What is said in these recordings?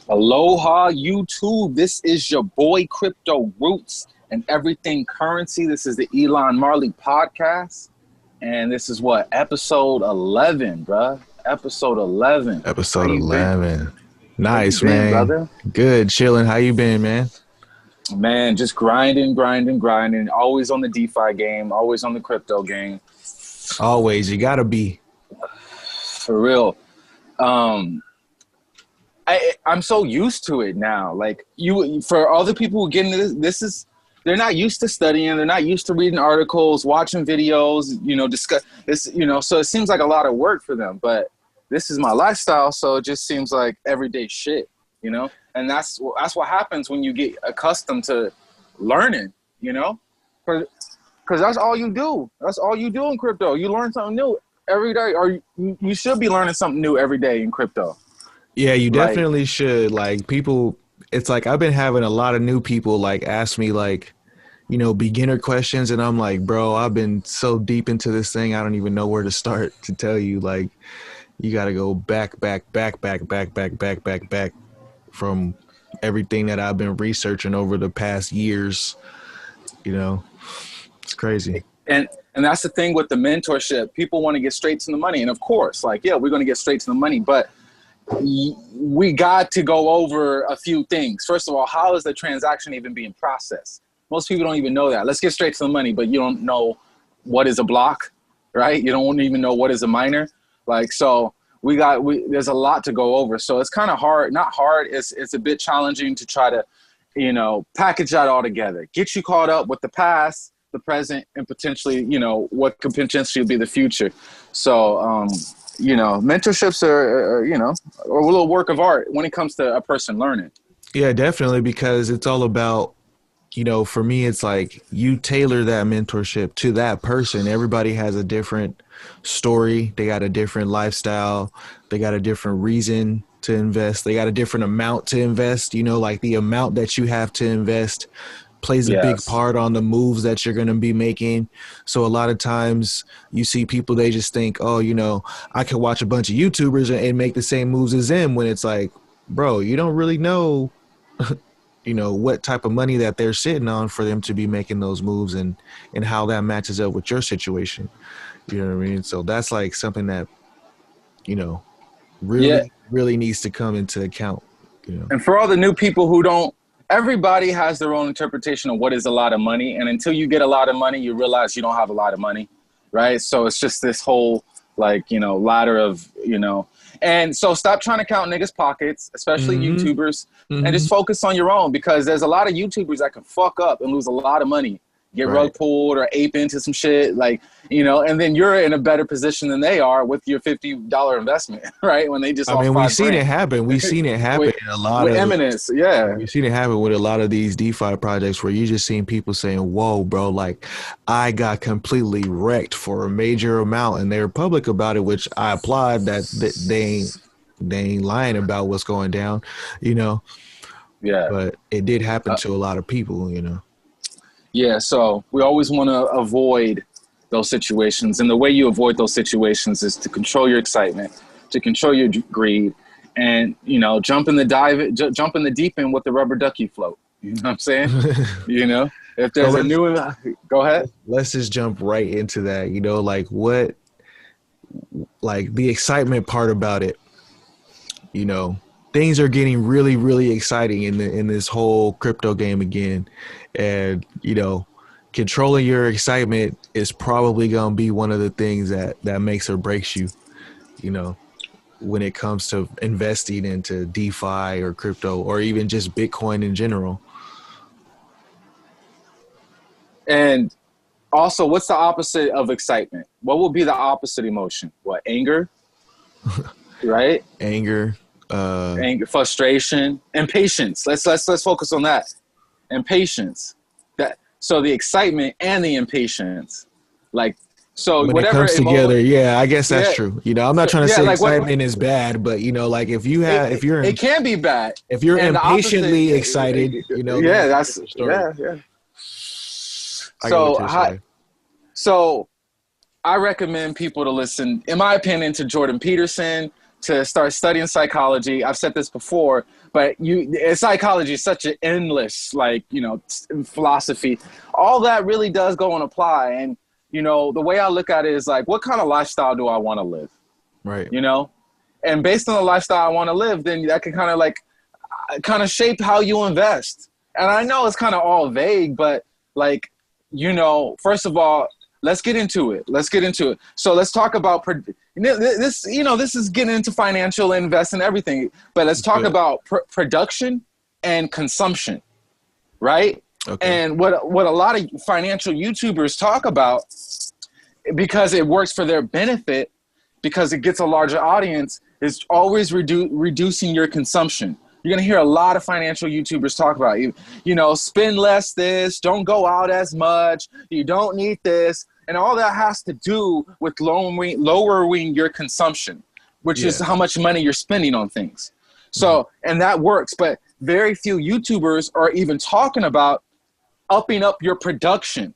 Aloha YouTube. This is your boy Crypto Roots and Everything Currency. This is the Elon Marley podcast. And this is what? Episode 11, bruh. Episode 11. Episode 11. Nice, been, man. Brother? Good, chilling. How you been, man? Man, just grinding. Always on the DeFi game. Always on the crypto game. Always. You gotta be. For real. I'm so used to it now. Like for other people who get into this, they're not used to studying. They're not used to reading articles, watching videos, discuss this, so it seems like a lot of work for them, but this is my lifestyle. So it just seems like everyday shit, and that's what happens when you get accustomed to learning, because that's all you do. That's all you do in crypto. You learn something new every day, or you should be learning something new every day in crypto. Yeah, you definitely should. Like people, it's like I've been having a lot of new people like ask me like, beginner questions. And I'm like, bro, I've been so deep into this thing. I don't even know where to start to tell you. Like, you got to go back from everything that I've been researching over the past years. It's crazy. And that's the thing with the mentorship. People want to get straight to the money. And of course, we're going to get straight to the money, but we got to go over a few things. First of all, how is the transaction even being processed? Most people don't even know that. Let's get straight to the money, but you don't know what is a block, right? You don't even know what is a miner. So there's a lot to go over. So it's kind of hard, not hard. It's a bit challenging to try to, package that all together, get you caught up with the past, the present, and potentially, what could potentially be the future. So, mentorships are a little work of art when it comes to a person learning. Yeah, definitely, because it's all about, for me, it's like you tailor that mentorship to that person. Everybody has a different story. They got a different lifestyle. They got a different reason to invest. They got a different amount to invest. Like the amount that you have to invest plays a big part on the moves that you're going to be making. So a lot of times you see people, they just think, oh, I can watch a bunch of YouTubers and make the same moves as them, when it's like, bro, you don't really know, what type of money that they're sitting on for them to be making those moves and how that matches up with your situation. You know what I mean? So that's like something that, really needs to come into account. And for all the new people who don't, everybody has their own interpretation of what is a lot of money. And until you get a lot of money, you realize you don't have a lot of money, right? So it's just this whole, ladder of, And so stop trying to count niggas' pockets, especially YouTubers, and just focus on your own, because there's a lot of YouTubers that can fuck up and lose a lot of money, get rug pulled or ape into some shit, and then you're in a better position than they are with your $50 investment, right? When they just, we've seen it happen. We've seen it happen in a lot of eminence. Yeah. We've seen it happen with a lot of these DeFi projects where you just seen people saying, whoa, bro, I got completely wrecked for a major amount, and they're public about it, which I applaud that they ain't lying about what's going down, Yeah. But it did happen to a lot of people, Yeah, so we always want to avoid those situations. And the way you avoid those situations is to control your excitement, to control your greed, and, jump in the deep end with the rubber ducky float. You know what I'm saying? If there's a new, go ahead. Let's just jump right into that. The excitement part about it, things are getting really, really exciting in this whole crypto game again. And, controlling your excitement is probably going to be one of the things that makes or breaks you, when it comes to investing into DeFi or crypto or even just Bitcoin in general. And also, what's the opposite of excitement? What will be the opposite emotion? What, anger? Right? Anger, frustration, impatience. Let's focus on that. Impatience. So the excitement and the impatience, so when whatever it comes together, I guess that's true. I'm not trying to say excitement is bad, but if it can be bad. If you're impatiently excited, that's So I recommend people to listen, in my opinion, to Jordan Peterson, to start studying psychology. I've said this before, but psychology is such an endless, like, you know, philosophy. All that really does go and apply. And, you know, the way I look at it is like, what kind of lifestyle do I want to live? Right. You know, and based on the lifestyle I want to live, then that can kind of shape how you invest. And I know it's kind of all vague, but like, you know, first of all, let's get into it. So let's talk about this. You know, this is getting into financial investing and everything, but let's talk about production and consumption, right? Okay. And what a lot of financial YouTubers talk about, because it works for their benefit, because it gets a larger audience, is always reducing your consumption. You're going to hear a lot of financial YouTubers talk about, you know, spend less this, don't go out as much, you don't need this. And all that has to do with lowering your consumption, which is how much money you're spending on things. So, and that works, but very few YouTubers are even talking about upping up your production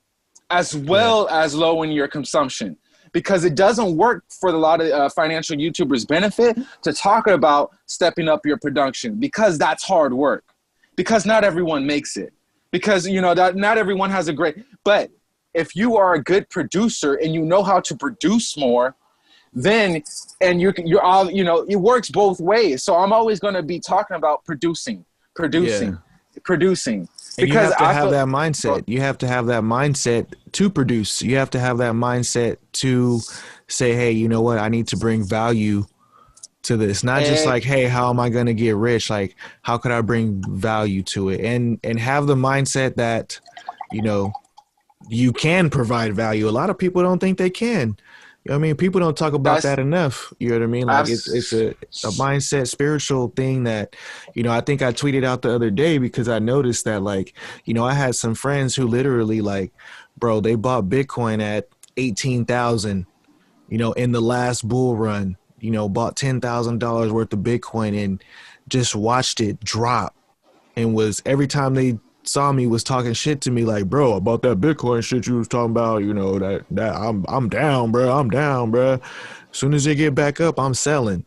as well as lowering your consumption, because it doesn't work for a lot of financial YouTubers' benefit to talk about stepping up your production, because that's hard work, because not everyone makes it, because, you know, that not everyone has but if you are a good producer and you know how to produce more, then, and you're all, you know, it works both ways. So I'm always going to be talking about producing. And Because you have to have that mindset. You have to have that mindset to produce. You have to have that mindset to say, hey, you know what? I need to bring value to this. Not just like, hey, how am I going to get rich? Like, how could I bring value to it? And have the mindset that, you know, you can provide value. A lot of people don't think they can. You know what I mean? People don't talk about that enough. You know what I mean? Like it's a mindset, spiritual thing that, you know, I think I tweeted out the other day, because I noticed that, like, you know, I had some friends who literally, like, bro, they bought Bitcoin at 18,000, you know, in the last bull run, you know, bought $10,000 worth of Bitcoin and just watched it drop, and was, every time they saw me, was talking shit to me like, bro, about that Bitcoin shit you was talking about, you know, that I'm down, bro. As soon as they get back up, I'm selling.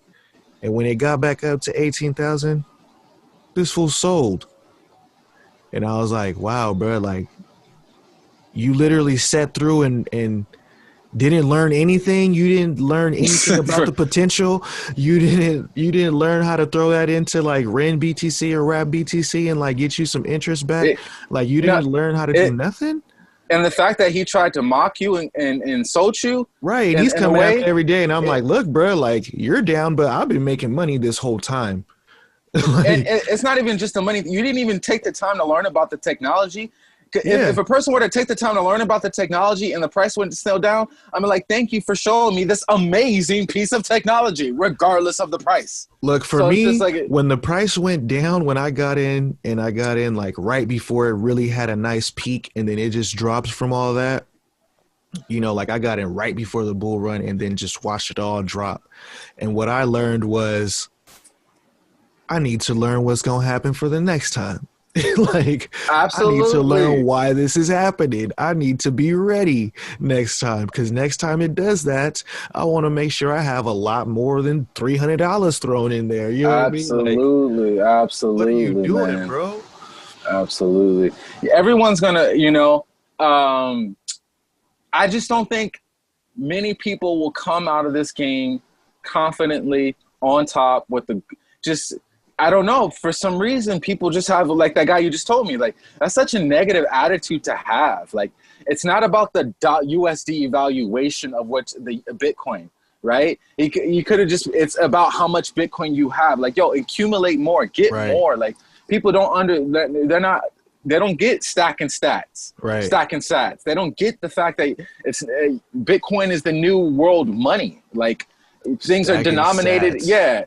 And when it got back up to 18,000, this fool sold. And I was like, wow, bro, like, you literally sat through and didn't learn anything. You didn't learn anything about the potential. You didn't learn how to throw that into like REN BTC or RAP BTC and like get you some interest back. Like, you didn't learn how to do nothing. And the fact that he tried to mock you and insult you. Right. He's coming after every day. And I'm like, look, bro, like, you're down, but I've been making money this whole time. Like, and it's not even just the money. You didn't even take the time to learn about the technology. If a person were to take the time to learn about the technology and the price went still down, I'm like, thank you for showing me this amazing piece of technology, regardless of the price. Look, for me, like, when the price went down, when I got in, and I got in like right before it really had a nice peak, and then it just dropped from all that, you know, like, I got in right before the bull run and then just watched it all drop. And what I learned was, I need to learn what's going to happen for the next time. Like, absolutely. I need to learn why this is happening. I need to be ready next time, because next time it does that, I want to make sure I have a lot more than $300 thrown in there. You know what I mean? Like, absolutely. What are you doing, man, bro? Absolutely. Everyone's gonna, you know, I just don't think many people will come out of this game confidently on top with I don't know. For some reason, people just have, like that guy you just told me, like, that's such a negative attitude to have. Like, it's not about the USD evaluation of what the Bitcoin, right? You could have just, it's about how much Bitcoin you have. Like, yo, accumulate more, get more. Like, people they don't get stacking stats, stacking sats. They don't get the fact that Bitcoin is the new world money. Like, things are denominated. Stats. Yeah.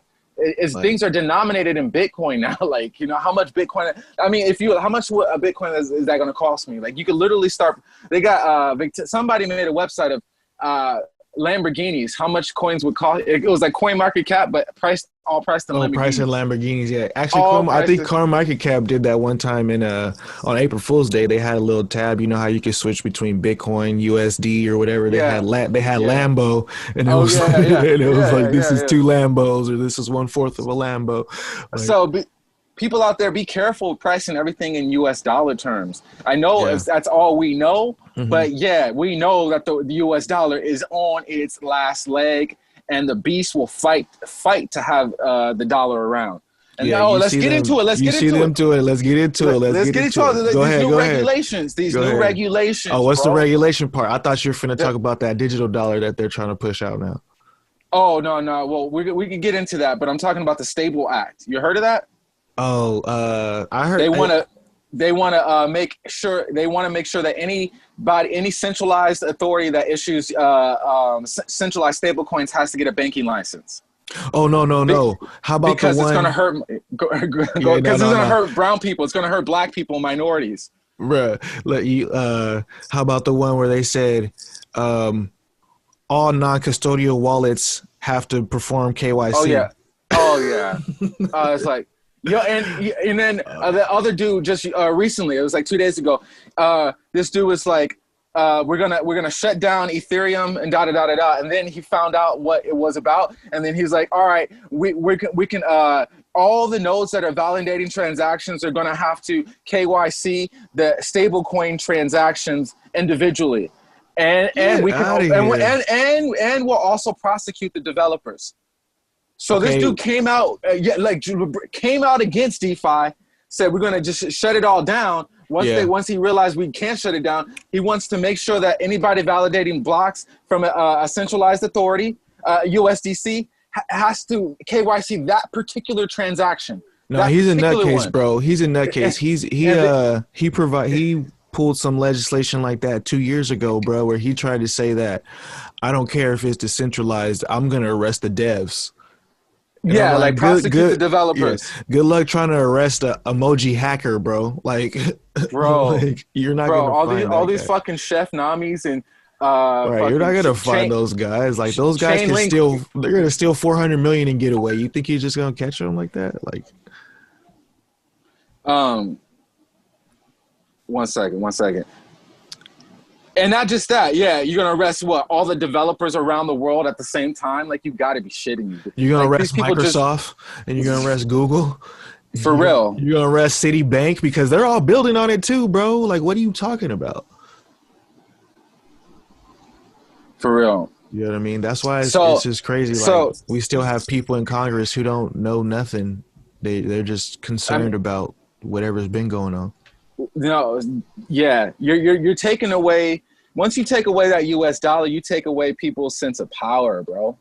Things are denominated in Bitcoin now. Like, you know, how much Bitcoin, I mean, how much a Bitcoin is that going to cost me? Like, you could literally start, they got, somebody made a website of Lamborghinis, how much coins would cost. It was like coin market cap, but all priced in Lamborghinis. Price in Lamborghinis, yeah. Actually, I think CoinMarketCap did that one time on April Fool's Day. They had a little tab. You know how you could switch between Bitcoin, USD, or whatever. They had Lambo, and it was like this is 2 Lambos, or this is 1/4 of a Lambo. Like, so people out there, be careful pricing everything in US dollar terms. I know that's all we know, but we know that the US dollar is on its last leg, and the beast will fight to have the dollar around. And let's get into it. Let's get into it. These new regulations. Oh, what's the regulation part? I thought you were finna talk about that digital dollar that they're trying to push out now. Oh, no. Well, we can get into that, but I'm talking about the Stable Act. You heard of that? Oh, I heard they want to make sure that any centralized authority that issues centralized stable coins has to get a banking license. Oh, no. How about because it's going to hurt because it's going to hurt brown people. It's going to hurt black people, minorities. Bruh, how about the one where they said all non-custodial wallets have to perform KYC? Oh yeah. It's like, and then the other dude just recently, it was like 2 days ago, this dude was like, we're gonna shut down Ethereum and and then he found out what it was about, and then he's like, all right, we can all the nodes that are validating transactions are gonna have to KYC the stablecoin transactions individually, and we can and we'll also prosecute the developers. So this dude came out, came out against DeFi, said we're gonna just shut it all down. Once he realized we can't shut it down, he wants to make sure that anybody validating blocks from a centralized authority, USDC, has to KYC that particular transaction. No, he's a nutcase, bro. He's a nutcase. He pulled some legislation like that 2 years ago, bro, where he tried to say that I don't care if it's decentralized, I'm gonna arrest the devs. And like prosecute the developers. Yeah. Good luck trying to arrest a emoji hacker, bro. Like, bro, like, you're not gonna all these fucking Chef Namis and you're not gonna find those guys. Like, those guys can steal. They're gonna steal 400 million and get away. You think you're just gonna catch them like that? Like, one second. And not just that, you're gonna arrest all the developers around the world at the same time? Like, you got to be shitting me. You're gonna arrest Microsoft and you're gonna arrest Google. For real, you're gonna arrest Citibank because they're all building on it too, bro. Like, what are you talking about? For real, you know what I mean? That's why it's just crazy. Like, we still have people in Congress who don't know nothing. They're just concerned about whatever's been going on. No, you're taking away. Once you take away that US dollar, you take away people's sense of power, bro.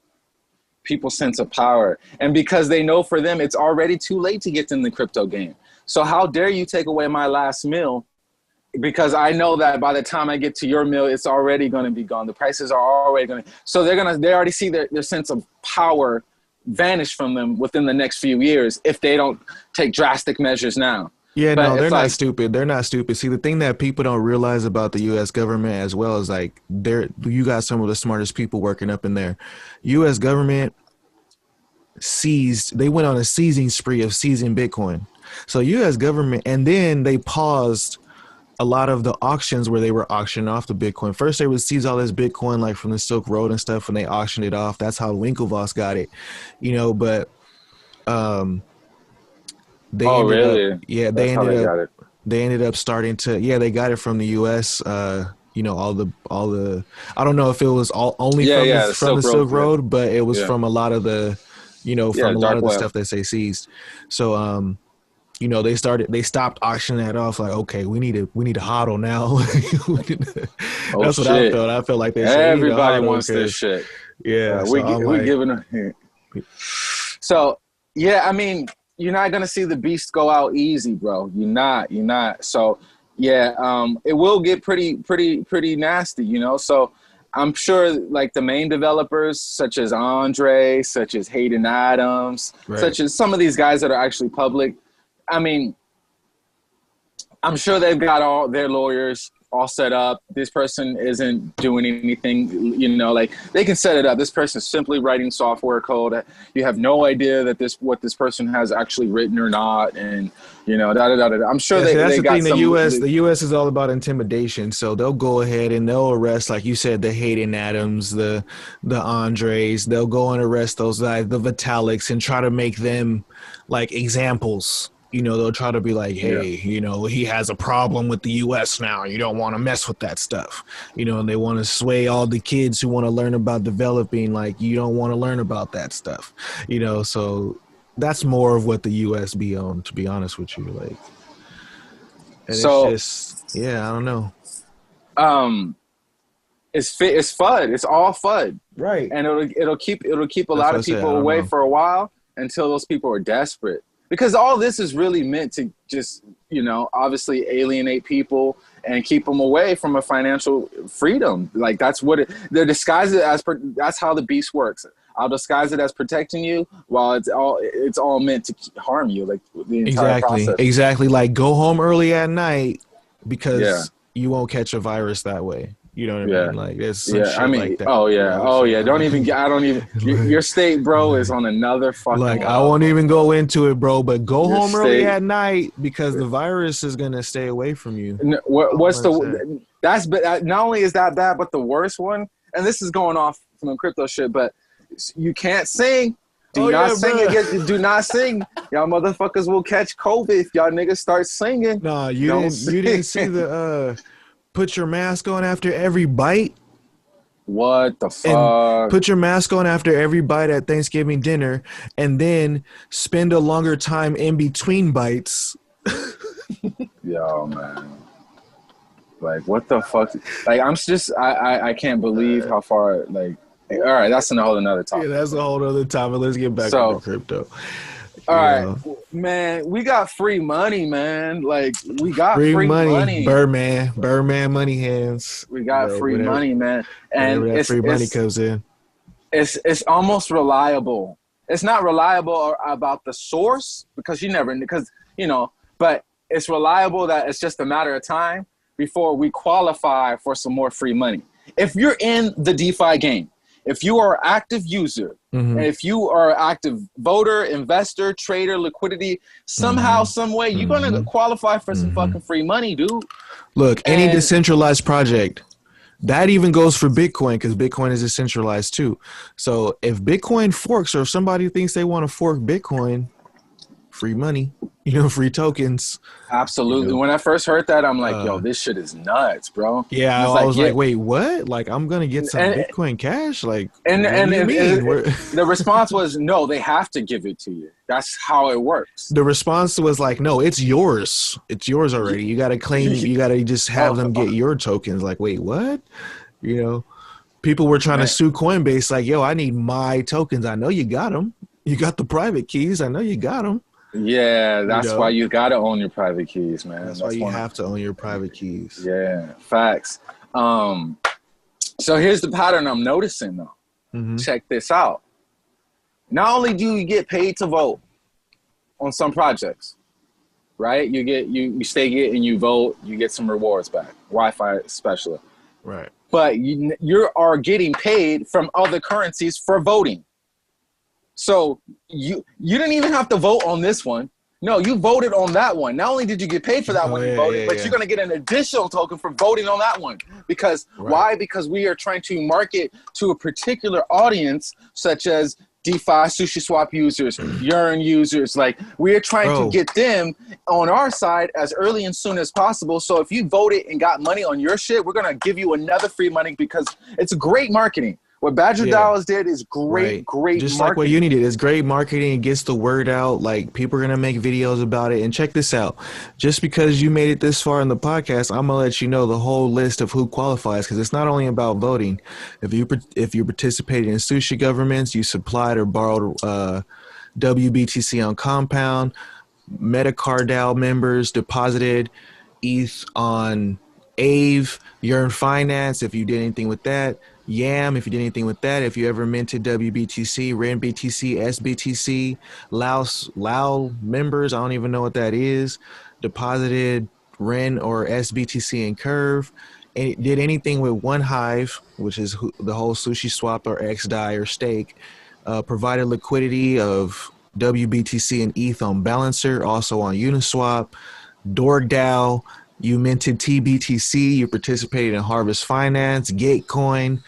People's sense of power. And because they know for them, it's already too late to get in the crypto game. So how dare you take away my last meal? Because I know that by the time I get to your meal, it's already going to be gone. The prices are already going to. So they already see their sense of power vanish from them within the next few years if they don't take drastic measures now. Yeah, no, they're not stupid. They're not stupid. See, the thing that people don't realize about the U.S. government as well is, like, you got some of the smartest people working up in there. U.S. government they went on a seizing spree of seizing Bitcoin. So U.S. government, and then they paused a lot of the auctions where they were auctioning off the Bitcoin. First, they would seize all this Bitcoin, like from the Silk Road and stuff, and they auctioned it off. That's how Winklevoss got it, but they ended up starting to, they got it from the US, all the I don't know if it was only from the Silk Road, but it was from a lot of the, from a lot of the stuff that they seized. So, they stopped auctioning that off. Like, okay, we need to hodl now. That's what I felt. I felt like they said, everybody wants this shit. Yeah. We giving them. So, I mean, you're not gonna see the beast go out easy, bro. You're not. So, it will get pretty nasty, So, I'm sure, like, the main developers, such as Andre, such as Hayden Adams, such as some of these guys that are actually public. I mean, I'm sure they've got all their lawyers all set up. This person isn't doing anything, you know, like they can set it up. This person is simply writing software code. You have no idea that what this person has actually written or not. And, you know, I'm sure that's they the got thing. some. The U.S. is all about intimidation. So they'll go ahead and they'll arrest, like you said, the Hayden Adams, the Andres. They'll go and arrest those guys, the Vitaliks, and try to make them like examples. You know, they'll try to be like, hey, you know, he has a problem with the U.S. now. You don't want to mess with that stuff. You know, and they want to sway all the kids who want to learn about developing, like, you don't want to learn about that stuff. You know, so that's more of what the U.S. be on, to be honest with you. Like, and so, it's just, yeah, I don't know. It's FUD. It's all FUD. Right. And it'll keep a lot of people away for a while until those people are desperate. Because all this is really meant to just, you know, obviously alienate people and keep them away from a financial freedom. Like that's what they're disguised it as. That's how the beast works. I'll disguise it as protecting you while it's all meant to harm you. Like the entire process. Exactly. Like go home early at night because you won't catch a virus that way. You know what I mean? Like there's some shit like that. Oh yeah. I don't even. Your state, bro, is on another fucking. Like level. I won't even go into it, bro. But go home early at night because the virus is gonna stay away from you. That's not only is that bad, but the worst one. And this is going off from the crypto shit, but you can't sing. Do not sing. Y'all motherfuckers will catch COVID if y'all niggas start singing. Nah, you didn't see the. Put your mask on after every bite. What the fuck? And put your mask on after every bite at Thanksgiving dinner, and then spend a longer time in between bites. Yo, man. Like, what the fuck? Like, I can't believe how far, like, all right, that's a whole another topic. Yeah, that's a whole other topic. Let's get back to crypto. All right, man, we got free money, man. Like, we got free money. Birdman money hands. We got free money, man. And that free money comes in. It's almost reliable. It's not reliable about the source because you know, but it's reliable that it's just a matter of time before we qualify for some more free money. If you're in the DeFi game, if you are an active user, if you are an active voter, investor, trader, liquidity, somehow, some way, you're going to qualify for some fucking free money, dude. Look, any decentralized project, that even goes for Bitcoin because Bitcoin is decentralized too. So if Bitcoin forks or if somebody thinks they want to fork Bitcoin, free money, you know, free tokens. Absolutely. You know? When I first heard that, I'm like, yo, this shit is nuts, bro. Yeah, I was like, wait, what? Like, I'm going to get some Bitcoin Cash? Like, the response was, no, they have to give it to you. That's how it works. The response was like, no, it's yours. It's yours already. You got to claim, you got to just have them get your tokens. Like, wait, what? You know, people were trying to sue Coinbase like, yo, I need my tokens. I know you got them. You got the private keys. I know you got them. Yeah, that's why you gotta own your private keys, man. That's why you have to own your private keys. Yeah, facts. So here's the pattern I'm noticing, though. Check this out. Not only do you get paid to vote on some projects, right? You stake it and you vote. You get some rewards back. Wi-Fi special, right? But you are getting paid from other currencies for voting. So you didn't even have to vote on this one. No, you voted on that one. Not only did you get paid for that one you voted, but you're going to get an additional token for voting on that one. Because why? Because we are trying to market to a particular audience, such as DeFi, SushiSwap users, Yearn users. Like, we are trying to get them on our side as early and soon as possible. So if you voted and got money on your shit, we're going to give you another free money because it's great marketing. What Badger Dollars did is great just marketing. Like what Uni did. It's great marketing. It gets the word out. Like, people are going to make videos about it. And check this out. Just because you made it this far in the podcast, I'm going to let you know the whole list of who qualifies, because it's not only about voting. If you participated in sushi governments, you supplied or borrowed WBTC on Compound, MetaCardDAO members deposited ETH on Aave, Yearn Finance, if you did anything with that, Yam, if you did anything with that, if you ever minted WBTC, RenBTC, SBTC, Lao members, I don't even know what that is, deposited Ren or SBTC and Curve. And it did anything with One Hive, which is the whole Sushi Swap or XDAI or stake. Provided liquidity of WBTC and ETH on Balancer, also on Uniswap. DorgDAO, you minted TBTC, you participated in Harvest Finance, Gatecoin.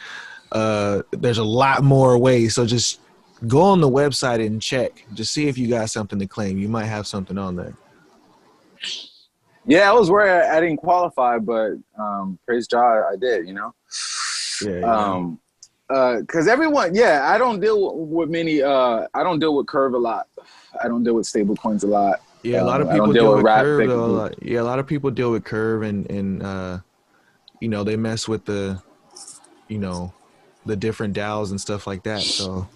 There's a lot more ways. So just go on the website and check. Just see if you got something to claim. You might have something on there. Yeah, I was worried I didn't qualify, but praise God, I did, you know? Yeah. Because everyone, I don't deal with many, I don't deal with Curve a lot. I don't deal with stable coins a lot. Yeah, a lot of people deal with Curve though. Yeah, a lot of people deal with Curve and you know, they mess with the, you know, the different DAOs and stuff like that. So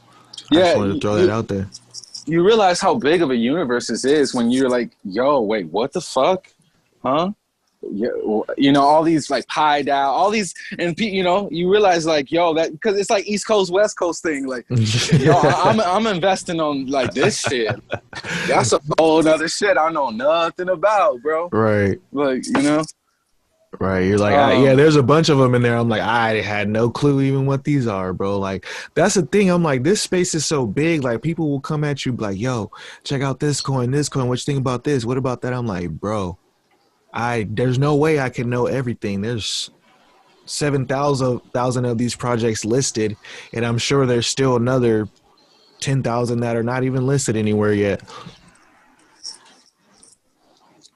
I just wanted to throw that out there. You realize how big of a universe this is when you're like, yo, wait, what the fuck? Huh? Yeah, you know, all these like Pi DAO, all these, and you know, you realize like, yo, that because it's like East Coast West Coast thing. Like, yo, I'm investing on like this shit. That's a whole other shit I know nothing about, bro. Right. Like, you know. Right. You're like, yeah, there's a bunch of them in there. I'm like, I had no clue even what these are, bro. Like, that's the thing. I'm like, this space is so big. Like, people will come at you like, yo, check out this coin. What you think about this? What about that? I'm like, bro, there's no way I can know everything. There's 7,000 of these projects listed, and I'm sure there's still another 10,000 that are not even listed anywhere yet.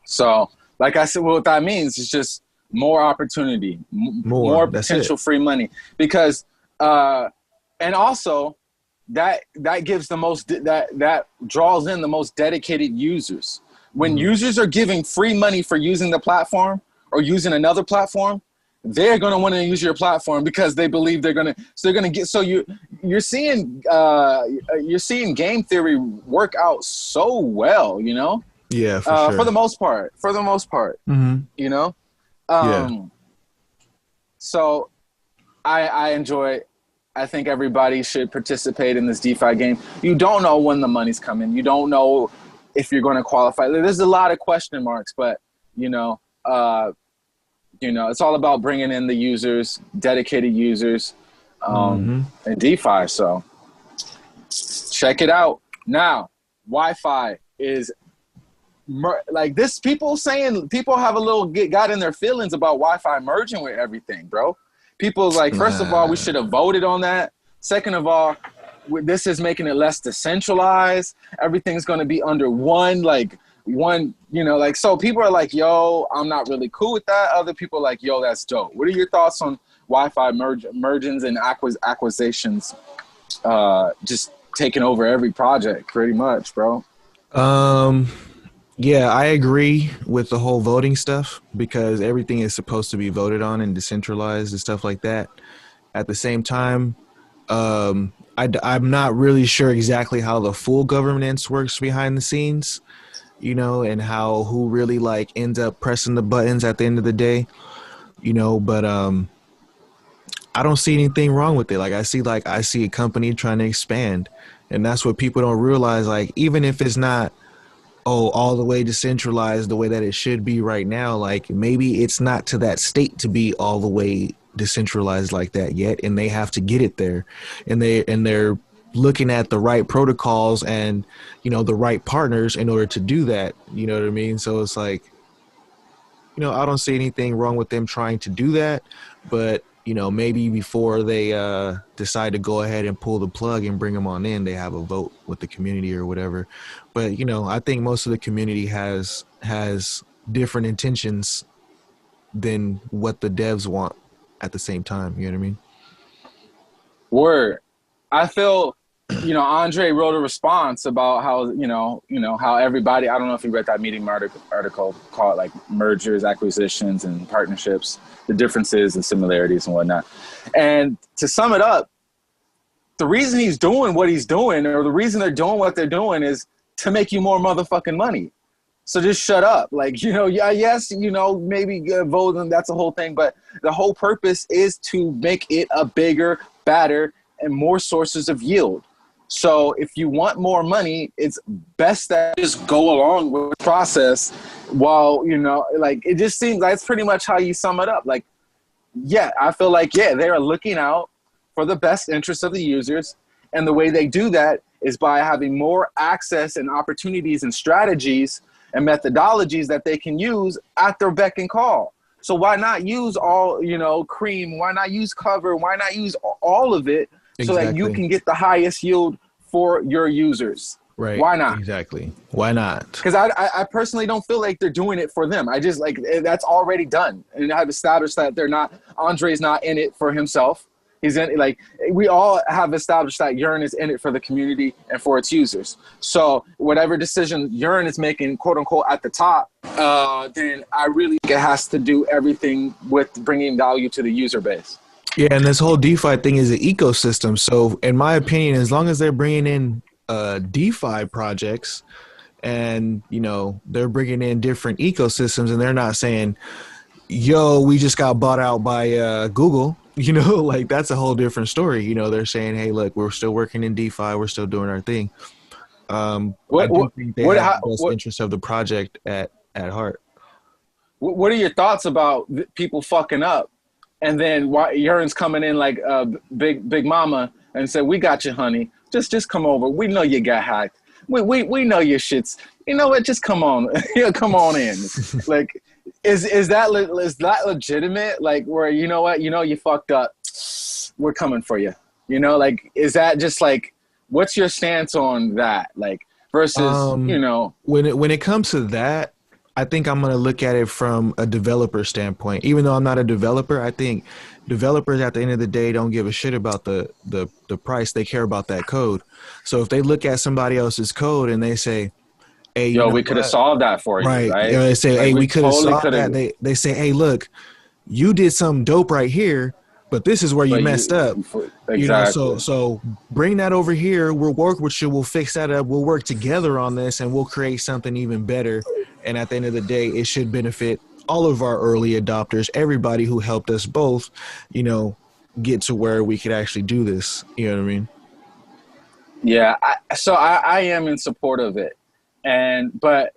So, like I said, what that means is just more opportunity, more potential free money, because and also that gives the most that draws in the most dedicated users. When users are giving free money for using the platform or using another platform, they're going to want to use your platform because they believe they're going to get. So you're seeing game theory work out so well, you know. Yeah, for sure. For the most part, you know. So I enjoy it. I think everybody should participate in this DeFi game. You don't know when the money's coming. You don't know if you're going to qualify. There's a lot of question marks, but you know, it's all about bringing in the users, dedicated users, and DeFi. So check it out. Now, Wi-Fi is like this. People have a little got in their feelings about Wi-Fi merging with everything, bro. People's like, first of all, we should have voted on that. Second of all, this is making it less decentralized. Everything's going to be under one, you know, like, so people are like, yo, I'm not really cool with that. Other people are like, yo, that's dope. What are your thoughts on Wi-Fi mergings and acquisitions just taking over every project pretty much, bro? Yeah, I agree with the whole voting stuff because everything is supposed to be voted on and decentralized and stuff like that. At the same time, I'm not really sure exactly how the full governance works behind the scenes, you know, and who really like ends up pressing the buttons at the end of the day, you know, but I don't see anything wrong with it. Like I see a company trying to expand, and that's what people don't realize. Like, even if it's not all the way decentralized the way that it should be right now, like maybe it's not to that state to be all the way decentralized like that yet, and they have to get it there, and they're looking at the right protocols and, you know, the right partners in order to do that, you know what I mean? So it's like, you know, I don't see anything wrong with them trying to do that, but you know, maybe before they decide to go ahead and pull the plug and bring them on in, they have a vote with the community or whatever. But, you know, I think most of the community has different intentions than what the devs want at the same time. You know what I mean? Word. I feel, you know, Andre wrote a response about how, you know, how everybody, I don't know if you read that Medium article called like mergers, acquisitions, and partnerships, the differences and similarities and whatnot. And to sum it up, the reason he's doing what he's doing, or the reason they're doing what they're doing, is to make you more motherfucking money. So just shut up. Like, you know, yeah, yes, you know, maybe vote, and that's the whole thing. But the whole purpose is to make it a bigger, badder, and more sources of yield. So if you want more money, it's best that you just go along with the process while, you know, like, it just seems like it's pretty much how you sum it up. Like, yeah, I feel like, yeah, they are looking out for the best interests of the users. And the way they do that is by having more access and opportunities and strategies and methodologies that they can use at their beck and call. So why not use all, you know, cream? Why not use cover? Why not use all of it so that you can get the highest yield for your users? Right. Why not? Exactly. Why not? Because I personally don't feel like they're doing it for them. I just, like, that's already done. And I've established that Andre's not in it for himself. He's in, like, we all have established that Yearn is in it for the community and for its users. So whatever decision Yearn is making, quote unquote, at the top, then I really think it has to do everything with bringing value to the user base. Yeah, and this whole DeFi thing is an ecosystem. So in my opinion, as long as they're bringing in DeFi projects and, you know, they're bringing in different ecosystems and they're not saying, yo, we just got bought out by Google, you know, like, that's a whole different story. You know, they're saying, hey, look, we're still working in DeFi. We're still doing our thing. I do think they have the best interest of the project at heart. What are your thoughts about people fucking up? And then Yearn's coming in like big mama and said, we got you, honey. Just come over. We know you got hacked. We know your shit's, you know what? Just come on. Yeah, come on in. Like, is that legitimate? Like, where, you know what? You know you fucked up. We're coming for you. You know, like, is that just like, what's your stance on that? Like, versus, you know. When it comes to that, I think I'm going to look at it from a developer standpoint. Even though I'm not a developer, I think developers at the end of the day don't give a shit about the price. They care about that code. So if they look at somebody else's code and they say, hey, yo, we could have solved that for you, right? You know, they say, like, hey, we could have solved that. They say, hey, look, you did something dope right here, but this is where you messed up. Exactly. You know, so bring that over here. We'll work with you. We'll fix that up. We'll work together on this, and we'll create something even better. And at the end of the day, it should benefit all of our early adopters, everybody who helped us both, you know, get to where we could actually do this. You know what I mean? Yeah. So I am in support of it. But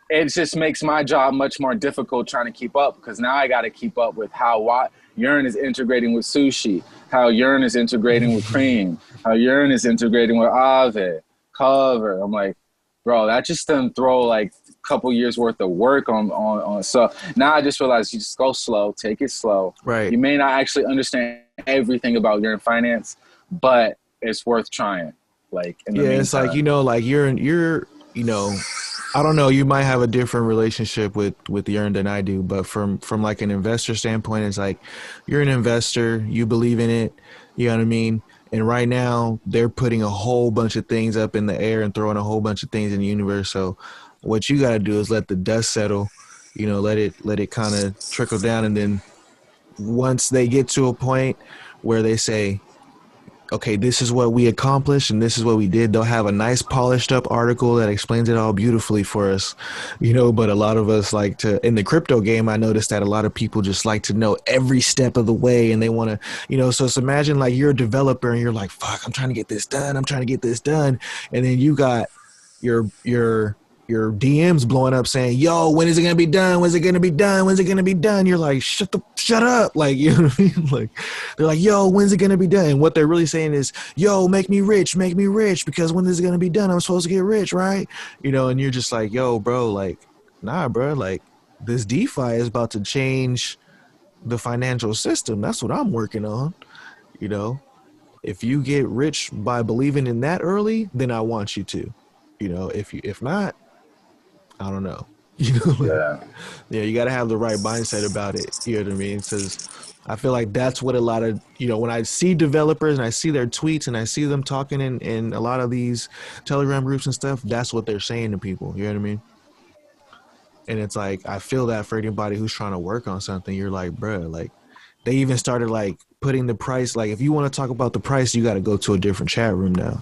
it just makes my job much more difficult trying to keep up, because now I got to keep up with how Yearn is integrating with sushi, how Yearn is integrating with cream, how Yearn is integrating with Aave, cover. I'm like, bro, that just doesn't throw like a couple years worth of work on. So now I just realized you just go slow, take it slow. Right. You may not actually understand everything about Yearn finance, but it's worth trying. Like, in the meantime. It's like, you know, like you're, you know, I don't know, you might have a different relationship with Yearn than I do, but from like an investor standpoint, it's like, you're an investor, you believe in it, you know what I mean? And right now they're putting a whole bunch of things up in the air and throwing a whole bunch of things in the universe. So what you got to do is let the dust settle, you know, let it kind of trickle down. And then once they get to a point where they say, okay, this is what we accomplished and this is what we did, they'll have a nice polished up article that explains it all beautifully for us, you know. But a lot of us like to, in the crypto game, I noticed that a lot of people just like to know every step of the way, and they want to, you know, so it's imagine like you're a developer and you're like, fuck, I'm trying to get this done, and then you got your DMs blowing up saying, yo, when is it gonna be done? When's it gonna be done? When's it gonna be done? You're like, shut up. Like, you know what I mean? Like, they're like, yo, when's it gonna be done? And what they're really saying is, yo, make me rich, because when is it gonna be done? I'm supposed to get rich, right? You know, and you're just like, yo, bro, like, nah, bro, like, this DeFi is about to change the financial system. That's what I'm working on. You know, if you get rich by believing in that early, then I want you to. You know, if not, I don't know. You know, yeah, you got to have the right mindset about it. You know what I mean? Because I feel like that's what a lot of, you know, when I see developers and I see their tweets and I see them talking in a lot of these Telegram groups and stuff, that's what they're saying to people. You know what I mean? And it's like, I feel that for anybody who's trying to work on something, you're like, bruh, like, they even started like putting the price, like, if you want to talk about the price, you got to go to a different chat room now.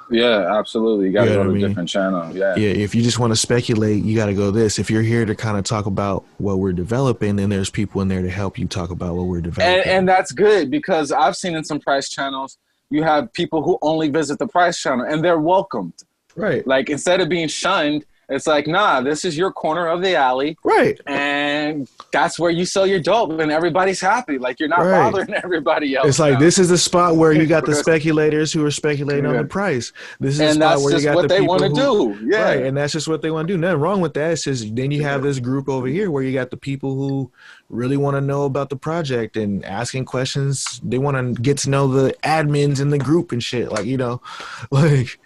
Yeah, absolutely. You got to go to a different channel. Yeah. If you just want to speculate, you got to go this. If you're here to kind of talk about what we're developing, then there's people in there to help you talk about what we're developing. And that's good, because I've seen in some price channels, you have people who only visit the price channel, and they're welcomed. Right. Like, instead of being shunned, it's like, nah, this is your corner of the alley. Right. And that's where you sell your dope, and everybody's happy. Like, you're not bothering everybody else. It's like, this is the spot where you got the speculators who are speculating on the price. This is the spot where you got the people who do. Yeah. Right. And that's just what they want to do. Nothing wrong with that. It's just, then you have this group over here where you got the people who really want to know about the project and asking questions. They want to get to know the admins in the group and shit. Like, you know, like,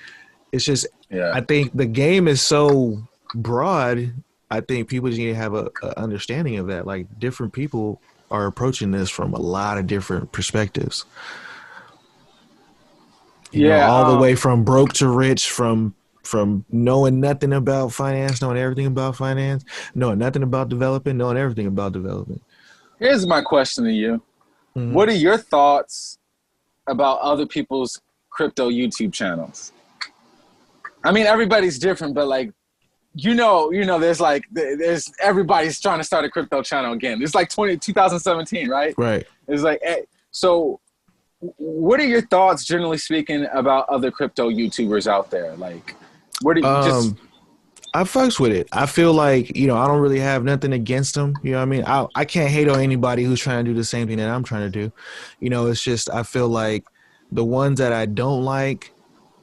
it's just, I think the game is so broad. I think people just need to have a understanding of that. Like, different people are approaching this from a lot of different perspectives. You know, all the way from broke to rich, from knowing nothing about finance, knowing everything about finance, knowing nothing about developing, knowing everything about developing. Here's my question to you. Mm-hmm. What are your thoughts about other people's crypto YouTube channels? I mean, everybody's different, but like, you know, there's everybody's trying to start a crypto channel again. It's like 2017, right? Right. It's like, so what are your thoughts, generally speaking, about other crypto YouTubers out there? Like, what do you I fucks with it. I feel like, you know, I don't really have nothing against them. You know what I mean? I can't hate on anybody who's trying to do the same thing that I'm trying to do. You know, it's just, I feel like the ones that I don't like,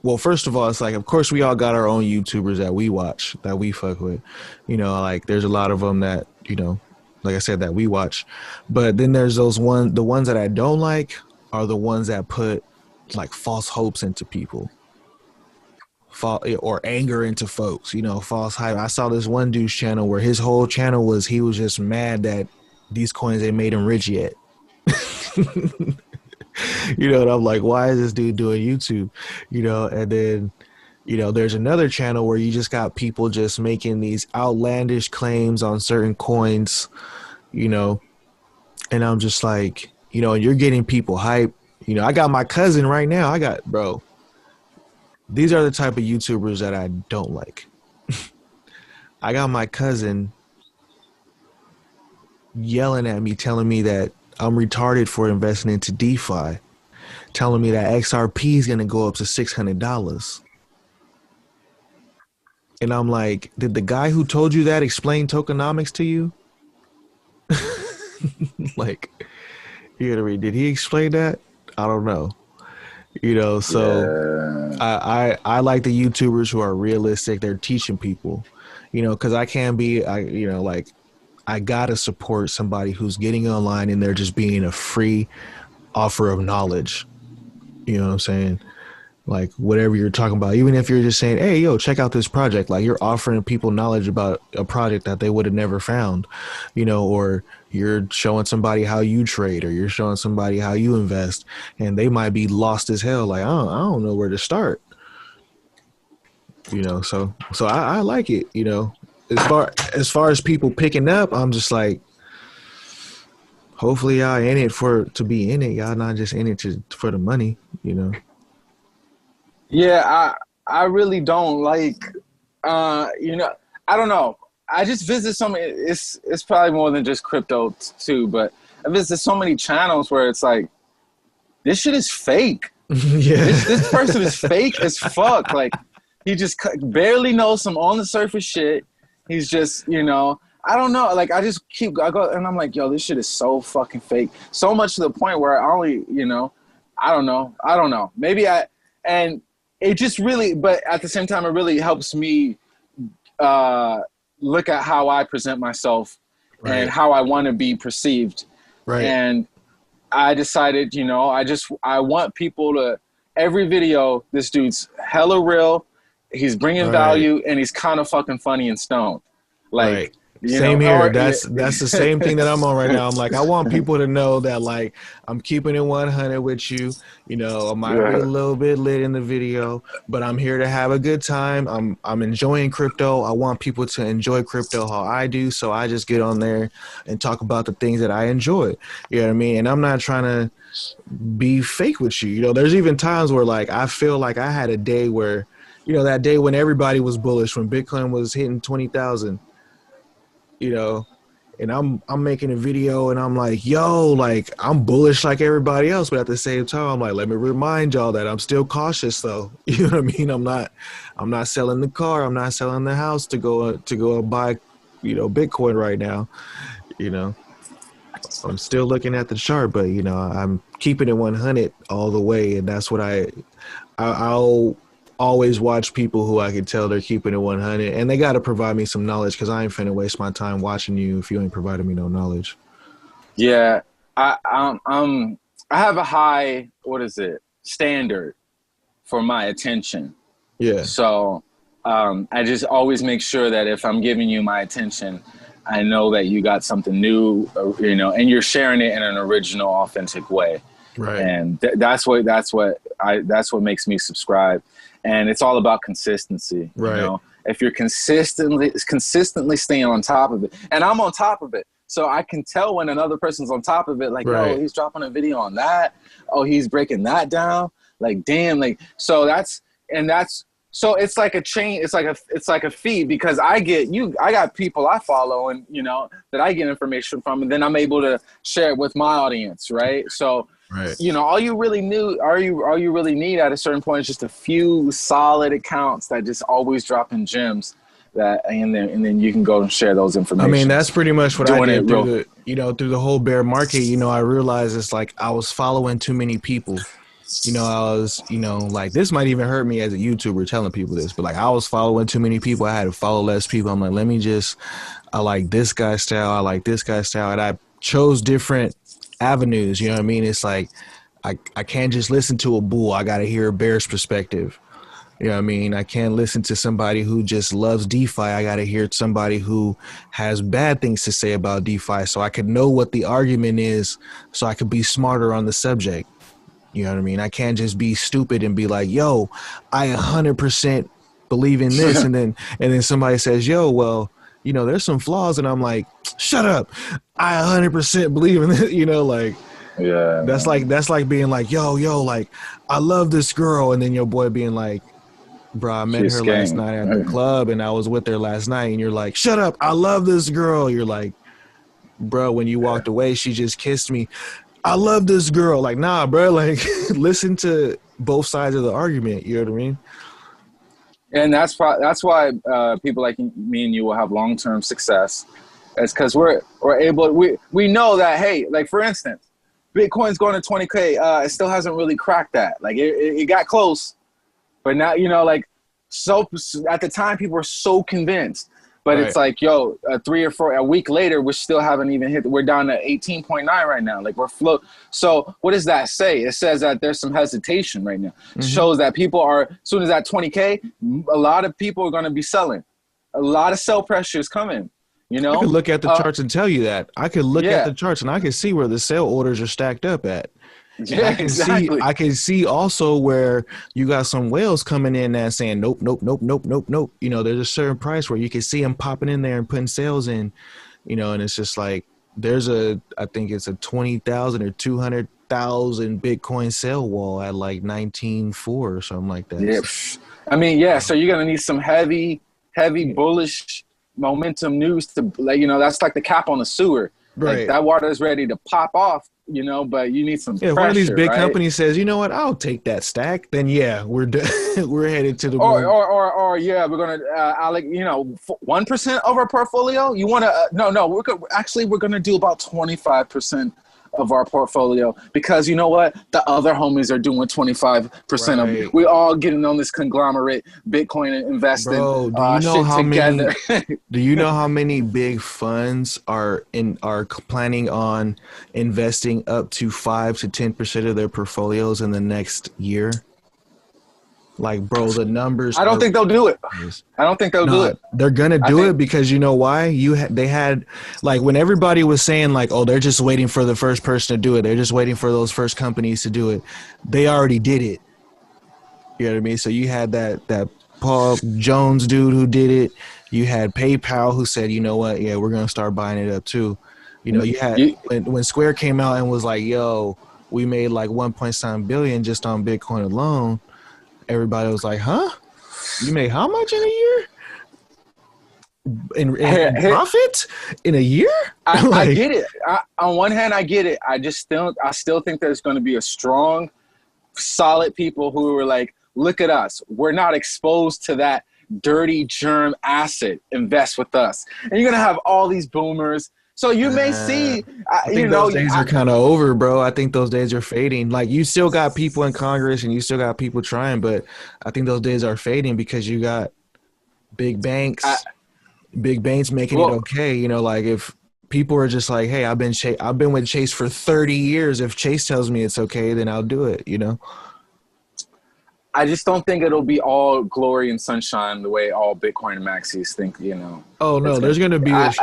well, first of all, it's like, of course, we all got our own YouTubers that we watch, that we fuck with. You know, like, there's a lot of them that, you know, like I said, that we watch. But then there's the ones that I don't like are the ones that put, like, false hopes into people. Or anger into folks, you know, false hype. I saw this one dude's channel where his whole channel was, he was just mad that these coins ain't made him rich yet. You know, and I'm like, why is this dude doing YouTube? You know, and then, you know, there's another channel where you just got people just making these outlandish claims on certain coins, you know, and I'm just like, you know, you're getting people hype. You know, I got my cousin right now. Bro, these are the type of YouTubers that I don't like. I got my cousin yelling at me, telling me that I'm retarded for investing into DeFi, telling me that XRP is going to go up to $600. And I'm like, did the guy who told you that explain tokenomics to you? Like, you know what I mean? Did he explain that? I don't know. You know, so I like the YouTubers who are realistic. They're teaching people, you know, because I gotta support somebody who's getting online and they're just being a free offer of knowledge. You know what I'm saying? Like, whatever you're talking about, even if you're just saying, hey, yo, check out this project, like, you're offering people knowledge about a project that they would have never found, you know, or you're showing somebody how you trade, or you're showing somebody how you invest, and they might be lost as hell. Like, I don't know where to start, you know? So I like it, you know, as far as people picking up, I'm just like, hopefully y'all in it to be in it. Y'all not just in it for the money, you know? Yeah, I really don't like, you know, I don't know. I just visit it's probably more than just crypto too, but I visit so many channels where it's like, this shit is fake. Yeah. This person is fake as fuck. Like, he just barely knows some on the surface shit. He's just, you know, I don't know. Like, I go and I'm like, yo, this shit is so fucking fake. So much to the point where I only, you know, I don't know. Maybe and it just really, but at the same time, it really helps me look at how I present myself and how I want to be perceived. Right. And I decided, you know, I want people to, every video, this dude's hella real. He's bringing value, and he's kind of fucking funny and stoned. Like, same here. That's the same thing that I'm on right now. I'm like, I want people to know that, like, I'm keeping it 100 with you. You know, I might be a little bit lit in the video, but I'm here to have a good time. I'm enjoying crypto. I want people to enjoy crypto how I do. So I just get on there and talk about the things that I enjoy. You know what I mean? And I'm not trying to be fake with you. You know, there's even times where, like, I feel like I had a day where, you know, that day when everybody was bullish, when Bitcoin was hitting 20,000, you know, and I'm making a video and I'm like, yo, like I'm bullish like everybody else, but at the same time, I'm like, let me remind y'all that I'm still cautious though. You know what I mean? I'm not selling the car, I'm not selling the house to go buy, Bitcoin right now. You know, I'm still looking at the chart, but I'm keeping it 100 all the way, and that's what I'll always watch people who I can tell they're keeping it 100, and they got to provide me some knowledge because I ain't finna waste my time watching you if you ain't providing me no knowledge. Yeah, I have a high, standard for my attention. Yeah. So I just always make sure that if I'm giving you my attention, I know that you got something new, and you're sharing it in an original, authentic way. Right. And that's what makes me subscribe. And it's all about consistency. Right. If you're consistently staying on top of it, and I'm on top of it, so I can tell when another person's on top of it, like, right. Oh, he's dropping a video on that. Oh, he's breaking that down. Like, damn, like, so it's like a chain. It's like a feed, because I got people I follow and, that I get information from, and then I'm able to share it with my audience. Right. So, right. All you really need at a certain point is just a few solid accounts that just always dropping gems and then you can go and share those information. I mean, that's pretty much what I did through the whole bear market. I realized it's like I was following too many people. I was, like, this might even hurt me as a YouTuber telling people this, but like I was following too many people. I had to follow less people. I'm like, I like this guy's style. I like this guy's style. And I chose different avenues. You know what I mean? It's like, I can't just listen to a bull. I got to hear a bear's perspective. You know what I mean? I can't listen to somebody who just loves DeFi. I got to hear somebody who has bad things to say about DeFi so I can know what the argument is, so I could be smarter on the subject. You know what I mean? I can't just be stupid and be like, yo, I 100% believe in this. and then somebody says, yo, well, there's some flaws. And I'm like, shut up. I 100% believe in this, like, yeah, that's like being like, yo, like, I love this girl. And then your boy being like, bro, I met her last night at the club and I was with her last night. And you're like, shut up. I love this girl. You're like, bro, when you walked away, she just kissed me. I love this girl. Like, nah, bro, like, listen to both sides of the argument. You know what I mean? And that's why people like me and you will have long-term success. It's because we're able, we know that, hey, like, for instance, Bitcoin's going to 20K. It still hasn't really cracked that. Like, it got close, but now, so at the time people were so convinced. But right. It's like, yo, 3 or 4, a week later, we still haven't even hit. We're down to 18.9 right now. Like, we're float. So what does that say? It says that there's some hesitation right now. Mm-hmm. Shows that people are, as soon as that 20K, a lot of people are going to be selling. A lot of sell pressure is coming. I could look at the charts and tell you that. I could look at the charts and I can see where the sell orders are stacked up at. Yeah, exactly. I can see also where you got some whales coming in and saying nope. There's a certain price where you can see them popping in there and putting sales in, and it's just like I think it's a 20,000 or 200,000 Bitcoin sell wall at like 19.4 or something like that. Yeah, I mean, yeah. So you're gonna need some heavy bullish momentum news to, like, that's like the cap on the sewer. Right. Like, that water is ready to pop off. But you need some pressure, one of these big companies says, you know what, I'll take that stack. Then yeah, we're headed to the moon. Or yeah, we're gonna 1% of our portfolio. You want to we're gonna do about 25% of our portfolio, because you know what, the other homies are doing 25% of it. We all getting on this conglomerate Bitcoin investing. Bro, do you know how many big funds are planning on investing up to 5 to 10% of their portfolios in the next year? Like, bro, the numbers. I don't think they'll do it. I don't think they'll do it. They're gonna do it because you know why? They had, like, when everybody was saying like, oh, they're just waiting for the first person to do it. They're just waiting for those first companies to do it. They already did it. You know what I mean? So you had that Paul Jones dude who did it. You had PayPal who said, you know what? Yeah, we're gonna start buying it up too. You had when Square came out and was like, yo, we made like 1.7 billion just on Bitcoin alone. Everybody was like, huh? You made how much in a year? in profit in a year. I get it. On one hand, I get it. I still think there's going to be a strong, solid people who are like, look at us. We're not exposed to that dirty germ acid. Invest with us. And you're going to have all these boomers. So you may see, I think those days are kind of over, bro. I think those days are fading. Like, you still got people in Congress and you still got people trying, but I think those days are fading because you got big banks making it okay. You know, like, if people are just like, hey, I've been with Chase for 30 years. If Chase tells me it's okay, then I'll do it, you know? I just don't think it'll be all glory and sunshine the way all Bitcoin maxis think, you know. Oh no, there's going to be the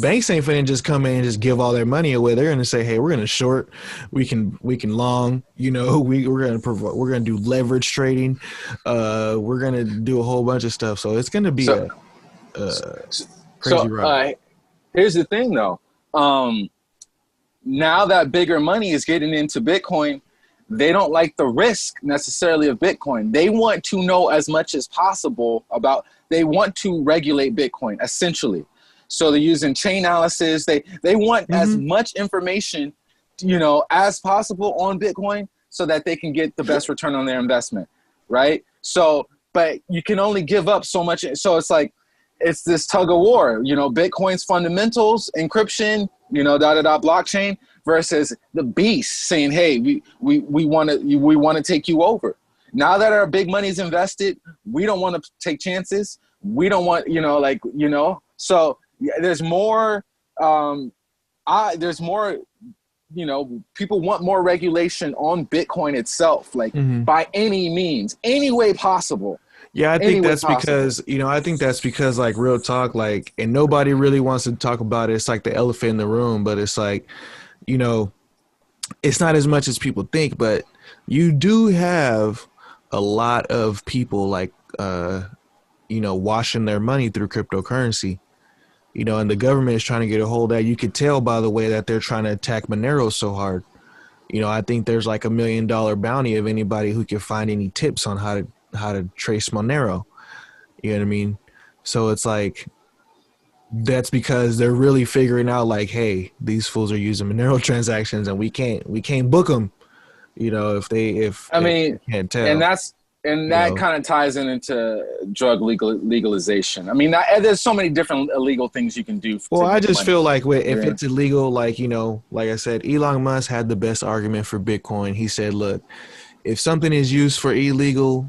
banks ain't finna just come in and just give all their money away. They're going to say, hey, we're going to short, we can long, you know, we're going to do leverage trading. We're going to do a whole bunch of stuff. So it's going to be crazy ride. Here's the thing though. Now that bigger money is getting into Bitcoin, they don't like the risk necessarily of Bitcoin. They want to know as much as possible they want to regulate Bitcoin, essentially. So they're using chain analysis. They want as much information, you know, as possible on Bitcoin so that they can get the best return on their investment, right? So, but you can only give up so much. So it's like, it's this tug of war, you know, Bitcoin's fundamentals, encryption, you know, blockchain, versus the beast saying, hey, we want to take you over. Now that our big money's invested, we don't want to take chances. We don't want, you know, like, you know, so there's more, you know, people want more regulation on Bitcoin itself, like by any means, any way possible. Yeah, I think that's because, you know, like, real talk, like, and nobody really wants to talk about it. It's like the elephant in the room, but it's like, you know, it's not as much as people think, but you do have a lot of people like, you know, washing their money through cryptocurrency, you know, and the government is trying to get a hold of that. You could tell by the way that they're trying to attack Monero so hard. You know, I think there's like $1 million bounty of anybody who can find any tips on how to trace Monero. You know what I mean? So it's like, that's because they're really figuring out like, hey, these fools are using Monero transactions and we can't book them, you know, if they can't tell. And that kind of ties into drug legalization. I mean, there's so many different illegal things you can do. Well, I just feel like if it's illegal, like, you know, like I said, Elon Musk had the best argument for Bitcoin. He said, look, if something is used for illegal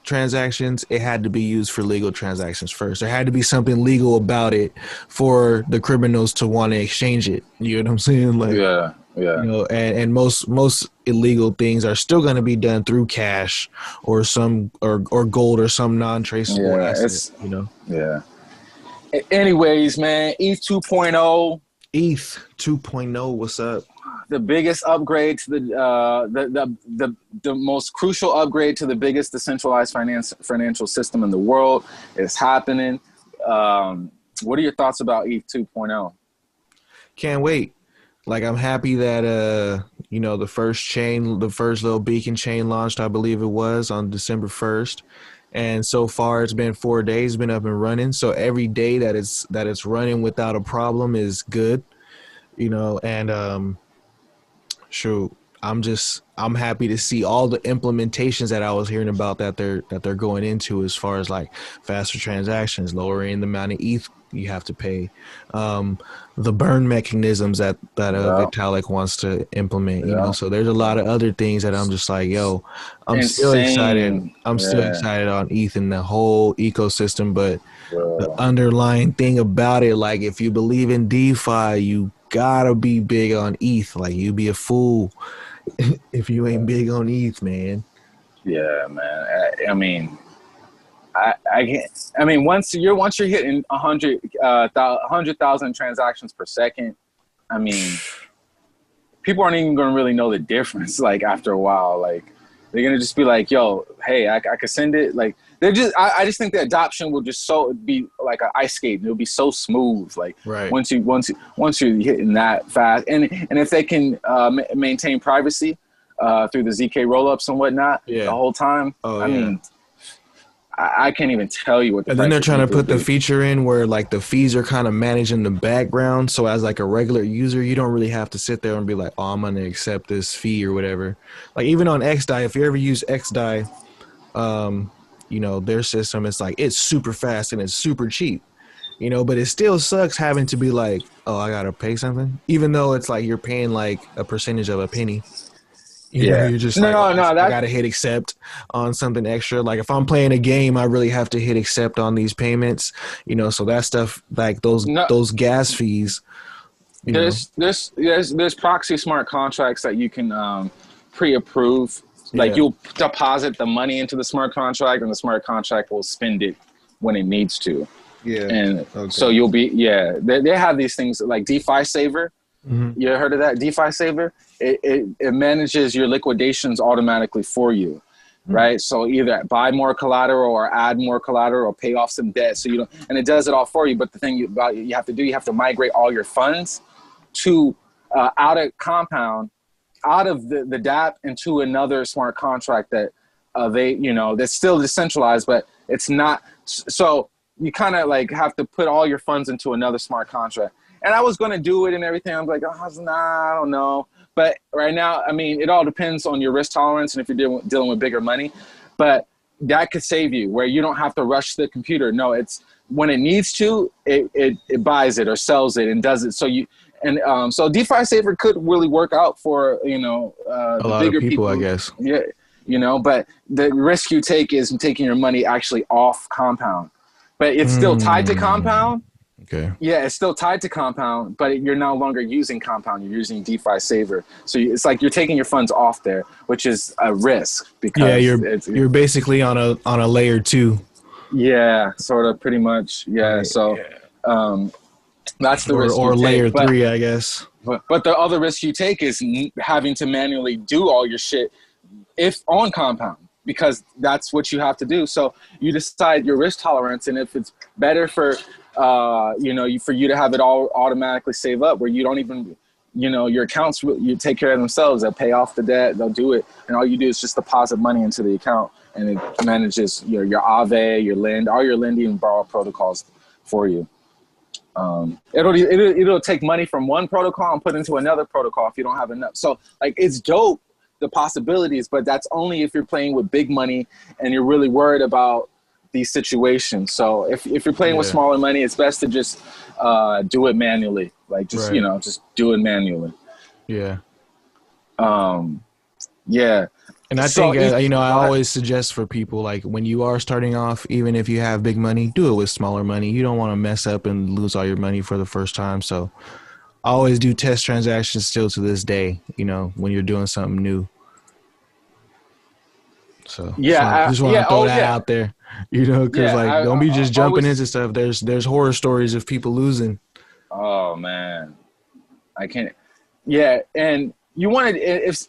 transactions, it had to be used for legal transactions first. There had to be something legal about it for the criminals to want to exchange it. You know what I'm saying? Like, yeah. You know, and most illegal things are still going to be done through cash or gold or some non-traceable asset, you know? Yeah. Anyways, man, ETH 2.0. ETH 2.0, what's up? The biggest upgrade to the most crucial upgrade to the biggest decentralized financial system in the world is happening. What are your thoughts about ETH 2.0? Can't wait. Like, I'm happy that you know, the first little beacon chain launched, I believe it was on December 1st. And so far it's been 4 days, been up and running. So every day that it's running without a problem is good, you know, and shoot, I'm happy to see all the implementations that I was hearing about that they're going into, as far as like faster transactions, lowering the amount of ETH you have to pay, the burn mechanisms that Vitalik wants to implement, you know. So there's a lot of other things that I'm just like, yo, I'm still excited. I'm still excited on ETH and the whole ecosystem, but the underlying thing about it, like, if you believe in DeFi, you gotta be big on ETH. Like, you be a fool if you ain't big on ETH, man. Yeah, man. I mean, I mean, once you're hitting 100,000 transactions per second, I mean, people aren't even gonna really know the difference. Like, after a while, like, they're gonna just be like, "Yo, hey, I could send it." Like, I just think the adoption will just be like an ice skate. It'll be so smooth. Like, once you're hitting that fast, and if they can maintain privacy through the ZK rollups and whatnot the whole time, I mean, I can't even tell you what the And price then they're of trying to ETH put would the be. feature in where like the fees are kind of managed in the background. So as like a regular user, you don't really have to sit there and be like, oh, I'm going to accept this fee or whatever. Like even on XDAI, if you ever use XDAI, you know, their system, it's like, it's super fast and it's super cheap, you know, but it still sucks having to be like, oh, I got to pay something, even though it's like you're paying like a percentage of a penny. You know, Yeah. you're just like, oh, No, no, I that gotta hit accept on something extra. Like if I'm playing a game, I really have to hit accept on these payments. You know, so that stuff, like no. those gas fees. You know, There's proxy smart contracts that you can pre-approve. Like yeah, you'll deposit the money into the smart contract, and the smart contract will spend it when it needs to. yeah, And so okay. you'll be they have these things like DeFi Saver. Hmm. You heard of that? DeFi Saver? It manages your liquidations automatically for you, right? So either buy more collateral or add more collateral or pay off some debt. So you don't, and it does it all for you. But the thing you have to do, you have to migrate all your funds to out of Compound, out of the DApp into another smart contract that that's still decentralized, but it's not. So you kind of like have to put all your funds into another smart contract. And I was going to do it and everything. I'm like, I don't know. But right now, I mean, it all depends on your risk tolerance and if you're dealing with bigger money. But that could save you where you don't have to rush the computer. No, it's when it needs to, it buys it or sells it and does it. So DeFi Saver could really work out for, A the lot of bigger people, I people. guess. Yeah. But the risk you take is taking your money actually off Compound. But it's still tied to Compound. Okay. Yeah, it's still tied to Compound, but you're no longer using Compound. You're using DeFi Saver. So it's like you're taking your funds off there, which is a risk Yeah, because you're basically on a layer two. yeah, sort of pretty much. Yeah. Right. So that's the risk you Or layer take. three, I guess. But the other risk you take is having to manually do all your shit if on Compound, because that's what you have to do. So you decide your risk tolerance, and if it's better for for you to have it all automatically save up where you don't even, your accounts, you take care of themselves. They'll pay off the debt, they'll do it. And all you do is just deposit money into the account, and it manages your Aave, your Lend, all your lending and borrow protocols for you. It'll take money from one protocol and put into another protocol if you don't have enough. So like, it's dope, the possibilities, but that's only if you're playing with big money and you're really worried about these situations. So if you're playing with smaller money, it's best to just do it manually. Like just, Right. just do it manually. Yeah. Yeah. And I So, think, I always suggest for people, like when you are starting off, even if you have big money, do it with smaller money. You don't want to mess up and lose all your money for the first time. So I always do test transactions still to this day, when you're doing something new. So just want to throw that out there, because don't be just jumping into stuff. There's horror stories of people losing. Oh man, I can't. Yeah, and you wanted if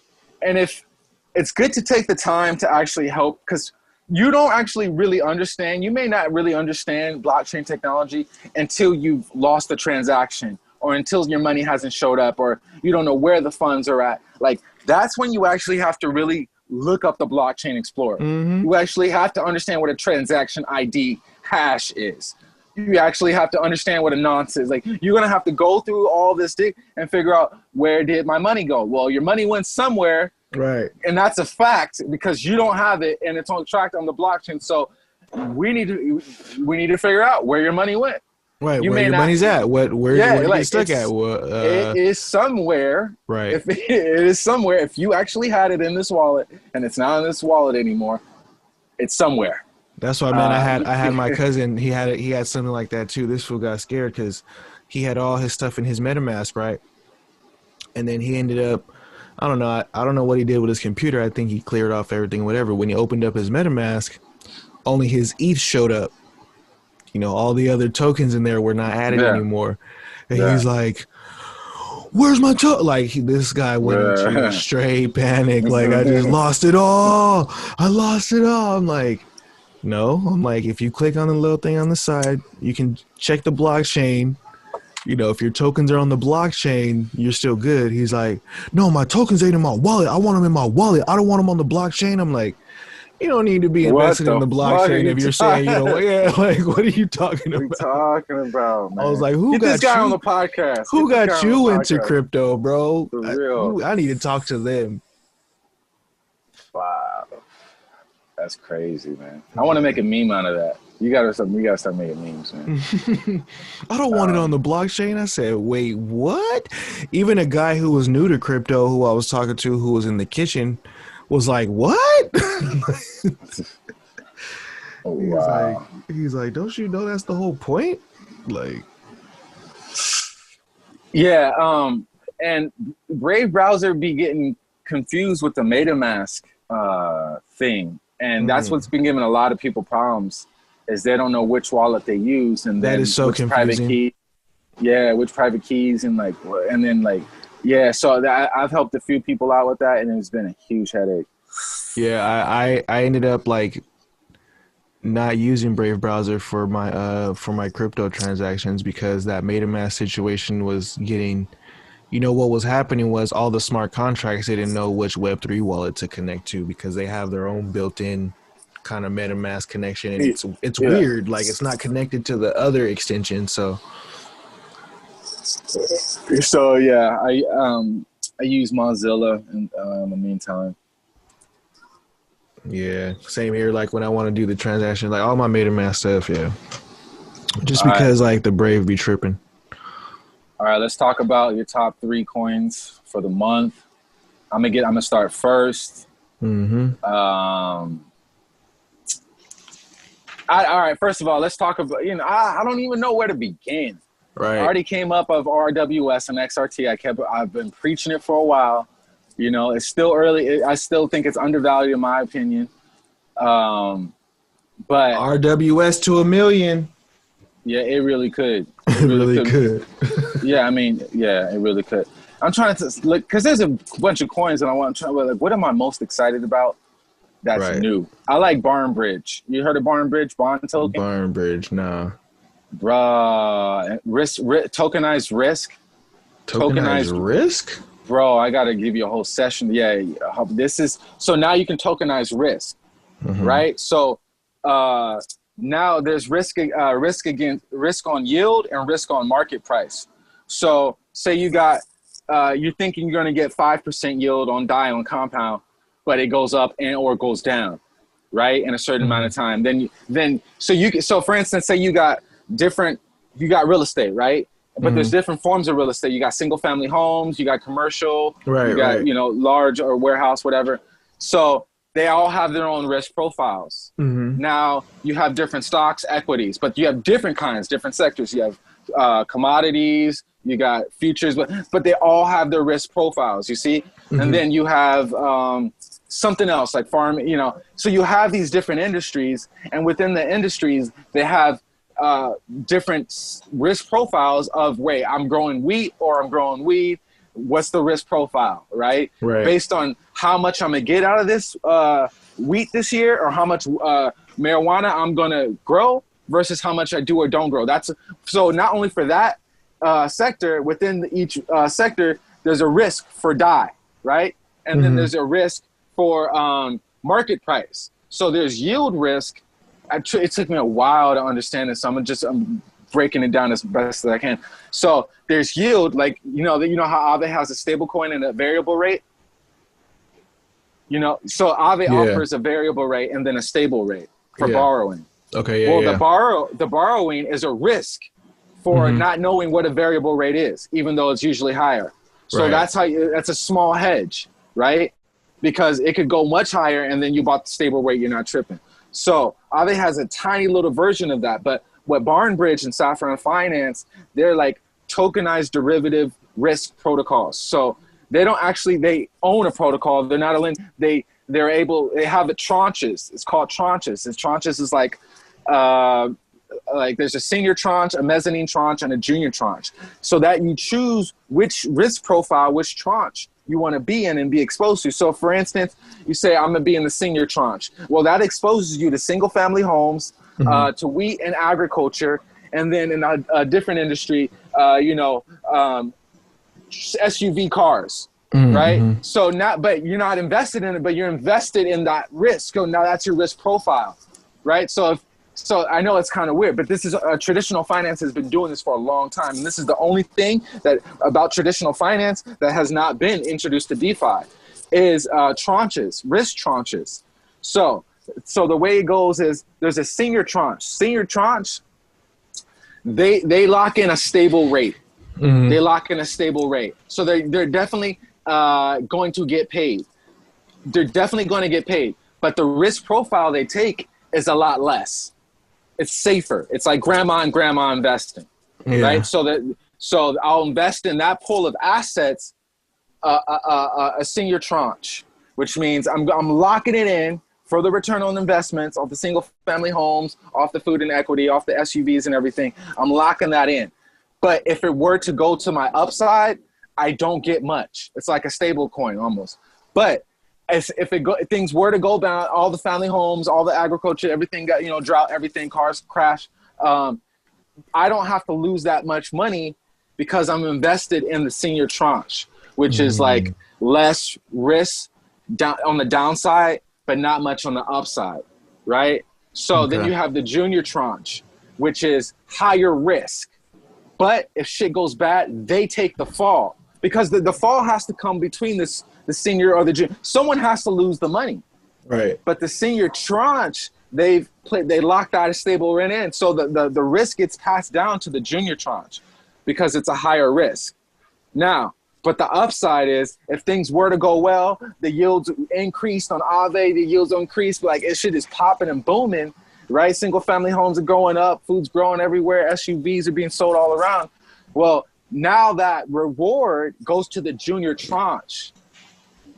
it's good to take the time to actually help, because you don't actually really understand. You may not really understand blockchain technology until you've lost the transaction, or until your money hasn't showed up, or you don't know where the funds are at. Like that's when you actually have to really look up the blockchain explorer. Mm-hmm. You actually have to understand what a transaction ID hash is. You actually have to understand what a nonce is. Like you're going to have to go through all this and figure out, where did my money go? Well, your money went somewhere. Right. And that's a fact because you don't have it and it's on tracked on the blockchain. So we need to figure out where your money went. Right, where your money's at? Where you get stuck at? It is somewhere. Right. If it is somewhere, if you actually had it in this wallet and it's not in this wallet anymore, it's somewhere. That's why, man. I had my cousin. He had something like that too. This fool got scared because he had all his stuff in his MetaMask, right? And then he ended up, I don't know what he did with his computer. I think he cleared off everything, whatever. When he opened up his MetaMask, only his ETH showed up. All the other tokens in there were not added anymore. And he's like, where's my token? Like this guy went into straight panic. Like, I just lost it all. I lost it all. I'm like, no. I'm like, if you click on the little thing on the side, you can check the blockchain. If your tokens are on the blockchain, you're still good. He's like, no, my tokens ain't in my wallet. I want them in my wallet. I don't want them on the blockchain. I'm like, You don't need to be What invested in the the fuck are blockchain you if you're saying, you know, yeah, like, what are you talking What are you about? talking about, man? I was like, who Get this got guy on you? the podcast. Who Get this got guy on the you into podcast. crypto, bro? For real. I need to talk to them. Wow. That's crazy, man. I want to make a meme out of that. You gotta start making memes, man. I don't want it on the blockchain. I said, wait, what? Even a guy who was new to crypto, who I was talking to, who was in the kitchen, was like, what? Oh, wow. He's like, don't you know that's the whole point? Like, yeah. And Brave browser be getting confused with the MetaMask thing, and that's what's been giving a lot of people problems. Is they don't know which wallet they use, and then that is so which confusing. private key. Yeah, which private keys and like, and then like, yeah. So I've helped a few people out with that, and it's been a huge headache. Yeah, I ended up like not using Brave browser for my crypto transactions because that MetaMask situation was getting, you know, what was happening was all the smart contracts didn't know which Web3 wallet to connect to because they have their own built-in kind of MetaMask connection, and it's weird, like it's not connected to the other extension. So yeah, I use Mozilla in the meantime. yeah, same here. Like when I want to do the transaction, like all my MetaMask stuff, yeah, just because like the Brave be tripping. All right, let's talk about your top 3 coins for the month. I'm gonna start first. All right, first of all, let's talk about, I don't even know where to begin. Right. I already came up of RWS and XRT. I've been preaching it for a while. You know, it's still early. I still think it's undervalued in my opinion. But RWS to 1 million. Yeah, it really could. It really could. Yeah, I mean, yeah, it really could. I'm trying to look because there's a bunch of coins and I want to try. Like, what am I most excited about? That's new. I like Barn Bridge. You heard of Barn Bridge bond token? Barn Bridge, nah. Bruh, tokenized risk. Tokenized risk? Bro, I gotta give you a whole session. Yeah, this is so now you can tokenize risk, right? So now there's risk on yield and risk on market price. So say you got you're thinking you're gonna get 5% yield on DAI on compound, but it goes up and or goes down, right? In a certain amount of time. So for instance, say you got real estate, right? But there's different forms of real estate. You got single family homes, you got commercial, you got, large or warehouse, whatever. So they all have their own risk profiles. Now you have different stocks, equities, but you have different kinds, different sectors. You have commodities, you got futures, but they all have their risk profiles, you see? And then you have something else like farm, so you have these different industries, and within the industries, they have different risk profiles of, wait, I'm growing wheat or I'm growing weed. What's the risk profile, right? Based on how much I'm going to get out of this wheat this year, or how much marijuana I'm going to grow versus how much I do or don't grow. So not only for that sector, within each sector, there's a risk for DAI, right? And then there's a risk for market price. So there's yield risk. It took me a while to understand this, so I'm breaking it down as best as I can. So there's yield, like how Aave has a stable coin and a variable rate. So Aave offers a variable rate and then a stable rate for borrowing. Okay, the borrowing is a risk for not knowing what a variable rate is, even though it's usually higher. So that's a small hedge, right? Because it could go much higher, and then you bought the stable rate, you're not tripping. So Aave has a tiny little version of that, but what Barn Bridge and Saffron Finance, they're like tokenized derivative risk protocols. So they own a protocol. They're not they have it tranches. It's called tranches. Tranches is like there's a senior tranche, a mezzanine tranche, and a junior tranche. So that you choose which risk profile, which tranche you want to be in and be exposed to. So for instance, you say, I'm going to be in the senior tranche. Well, that exposes you to single family homes, to wheat and agriculture. And then in a different industry, SUV cars, right? So not, but you're not invested in it, but you're invested in that risk. So now that's your risk profile, right? So I know it's kind of weird, but this is traditional finance has been doing this for a long time. And this is the only thing that about traditional finance that has not been introduced to DeFi is tranches, risk tranches. So the way it goes is there's a senior tranche. Senior tranche, they lock in a stable rate. They lock in a stable rate. So they're definitely going to get paid. They're definitely going to get paid. But the risk profile they take is a lot less. It's safer. It's like grandma and grandma investing, right? So I'll invest in that pool of assets, a senior tranche, which means I'm locking it in for the return on investments off the single family homes, off the food and equity, off the SUVs and everything. I'm locking that in. But if it were to go to my upside, I don't get much. It's like a stable coin almost. But if things were to go down, all the family homes, all the agriculture, everything got, drought, everything, cars crash. I don't have to lose that much money because I'm invested in the senior tranche, which is like less risk down on the downside, but not much on the upside, right? So then you have the junior tranche, which is higher risk. But if shit goes bad, they take the fall because the fall has to come between the senior or the junior. Someone has to lose the money, right? But the senior tranche, they locked out a stable rent in, so the risk gets passed down to the junior tranche because it's a higher risk. Now, but the upside is if things were to go well, the yields increased on Aave, the yields increased, like it shit is popping and booming. Right? Single family homes are going up, food's growing everywhere, SUVs are being sold all around. Well, now that reward goes to the junior tranche,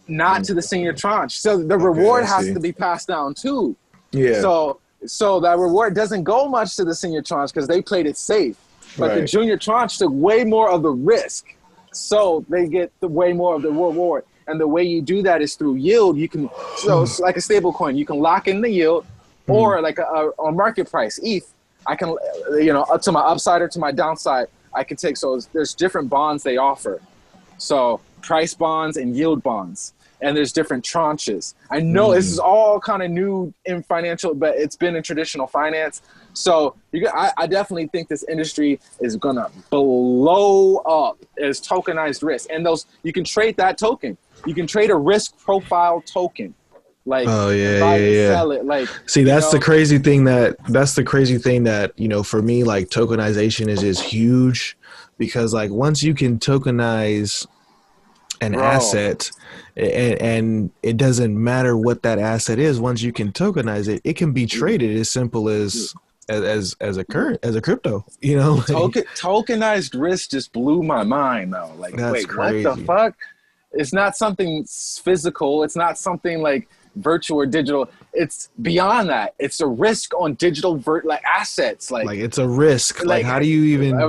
not to the senior tranche. So the reward has to be passed down too. Yeah. So that reward doesn't go much to the senior tranche because they played it safe. But the junior tranche took way more of the risk. So they get way more of the reward. And the way you do that is through yield. You can, so it's like a stable coin. You can lock in the yield. Or like a market price, ETH, I can, up to my upside or to my downside, I can take. So there's different bonds they offer. So price bonds and yield bonds. And there's different tranches. I know this is all kind of new in financial, but it's been in traditional finance. So I definitely think this industry is going to blow up as tokenized risk. And you can trade that token. You can trade a risk profile token. Like, sell it. Like, see, that's the crazy thing that for me, like tokenization is just huge because like once you can tokenize an asset and it doesn't matter what that asset is, once you can tokenize it, it can be traded as simple as a crypto, tokenized risk just blew my mind though. Like, wait, crazy. What the fuck? It's not something physical. It's not something like virtual or digital. It's beyond that. It's a risk on digital assets. Like it's a risk. Like how do you even?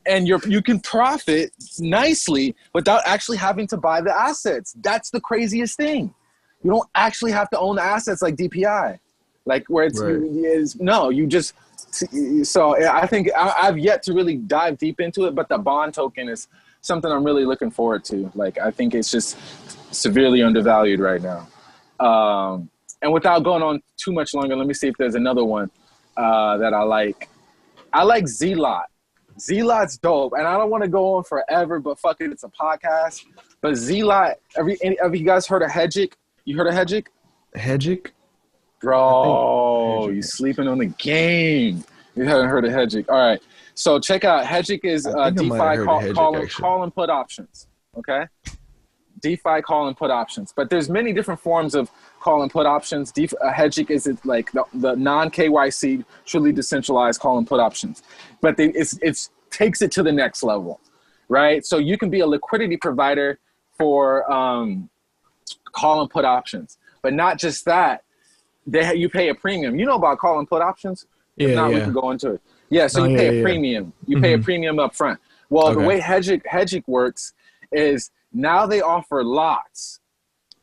And you can profit nicely without actually having to buy the assets. That's the craziest thing. You don't actually have to own the assets like DPI, like where you just. So I think I've yet to really dive deep into it, but the bond token is something I'm really looking forward to. Like I think it's just severely undervalued right now. And without going on too much longer, let me see if there's another one that I like. I like Z-Lot. Z-Lot's dope. And I don't want to go on forever, but fuck it, it's a podcast. But Z-Lot, have you guys heard of Hedgic? You heard of Hedgic? Hedgic? Bro, you sleeping on the game. You haven't heard of Hedgic. All right. So check out, Hedgic is DeFi call and put options. Okay? DeFi call and put options. But there's many different forms of call and put options. Hedgic is like the non-KYC, truly decentralized call and put options. But it's takes it to the next level, right? So you can be a liquidity provider for call and put options. But not just that, you pay a premium. You know about call and put options? If not, we can go into it. Yeah, so you pay a premium. You pay a premium up front. Well, the way Hedgic works is now they offer lots.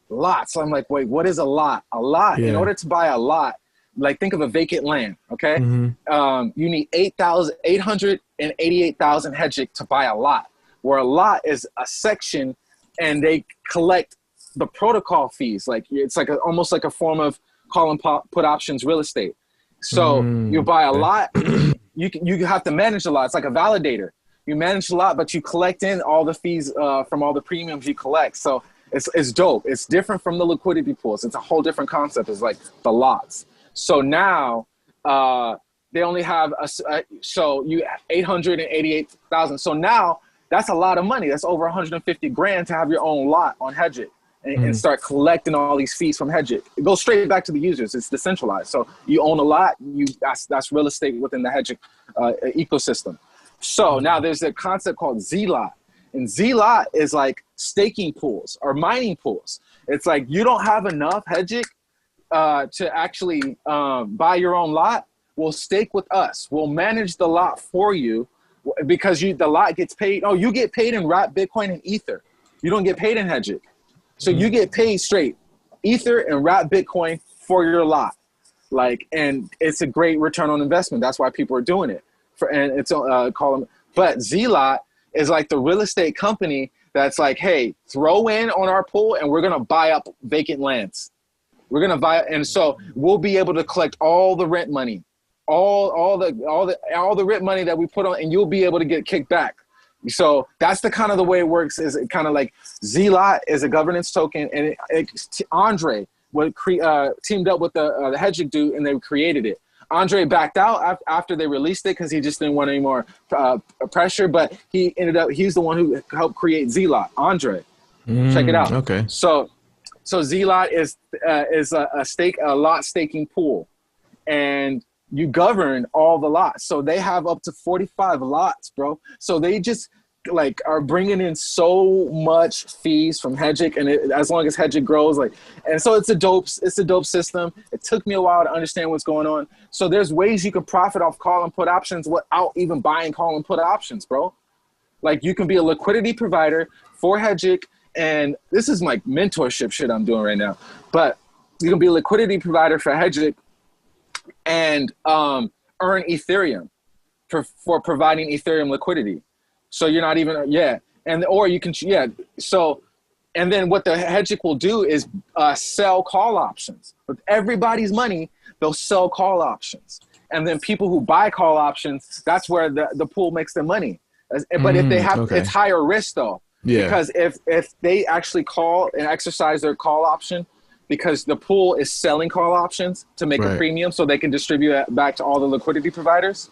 So I'm like, wait, what is a lot? A lot, in order to buy a lot, like think of a vacant land, okay? You need 888,000 Hedgic to buy a lot, where a lot is a section and they collect the protocol fees. Like it's like almost like a form of call and put options real estate. So you buy a lot, you have to manage a lot. It's like a validator. You manage a lot, but you collect in all the fees from all the premiums you collect. So it's dope. It's different from the liquidity pools. It's a whole different concept. It's like the lots. So now they only have so you 888,000. So now that's a lot of money. That's over 150 grand to have your own lot on Hedge It and start collecting all these fees from Hedge It. It goes straight back to the users. It's decentralized. So you own a lot. That's real estate within the Hedge It ecosystem. So now there's a concept called Z-Lot. And Z-Lot is like staking pools or mining pools. It's like you don't have enough Hedge It to actually buy your own lot. We'll stake with us. We'll manage the lot for you because the lot gets paid. Oh, you get paid in wrapped Bitcoin and Ether. You don't get paid in Hedge It. So you get paid straight Ether and wrapped Bitcoin for your lot. Like, and it's a great return on investment. That's why people are doing it. And it's but Z-Lot is like the real estate company that's like, hey, throw in on our pool and we're gonna buy up vacant lands. We're gonna buy, and so we'll be able to collect all the rent money, all the rent money that we put on, and you'll be able to get kicked back. So that's the kind of the way it works. Is it kind of like Z-Lot is a governance token, and Andre teamed up with the Hedge It dude, and they created it. Andre backed out after they released it because he just didn't want any more pressure. But he's the one who helped create Z-Lot. Andre, check it out. Okay. So Z-Lot is a lot staking pool, and you govern all the lots. So they have up to 45 lots, bro. So they just like are bringing in so much fees from Hedge It, and as long as Hedge It grows, like, and so it's a dope system. It took me a while to understand what's going on. So there's ways you can profit off call and put options without even buying call and put options, bro. Like you can be a liquidity provider for Hedge It, and this is like mentorship shit I'm doing right now. But you can be a liquidity provider for Hedge It and earn Ethereum for providing Ethereum liquidity. So you're not even, or you can, So, and then what the Hedge It will do is sell call options. With everybody's money, they'll sell call options. And then people who buy call options, that's where the pool makes their money. But if they have, it's higher risk though. Yeah. Because if they actually call and exercise their call option, because the pool is selling call options to make a premium so they can distribute it back to all the liquidity providers.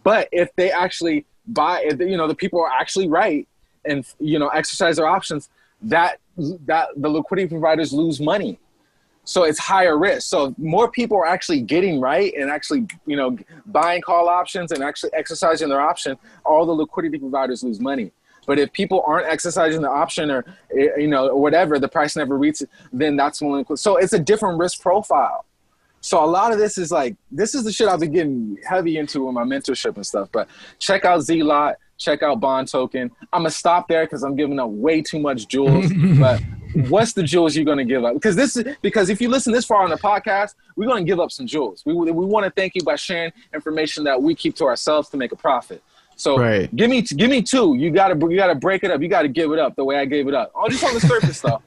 But if they actually the people are actually right and exercise their options, that the liquidity providers lose money. So it's higher risk. So more people are actually getting right and actually buying call options and actually exercising their option, all the liquidity providers lose money. But if people aren't exercising the option or whatever, the price never reaches, then that's when. So it's a different risk profile. So a lot of this is the shit I've been getting heavy into with my mentorship and stuff. But check out Z-Lot, check out Bond Token. I'm gonna stop there because I'm giving up way too much jewels. But what's the jewels you're gonna give up? Because if you listen this far on the podcast, we're gonna give up some jewels. We want to thank you by sharing information that we keep to ourselves to make a profit. So give me two. You gotta break it up. You gotta give it up the way I gave it up. Oh, just on the surface stuff.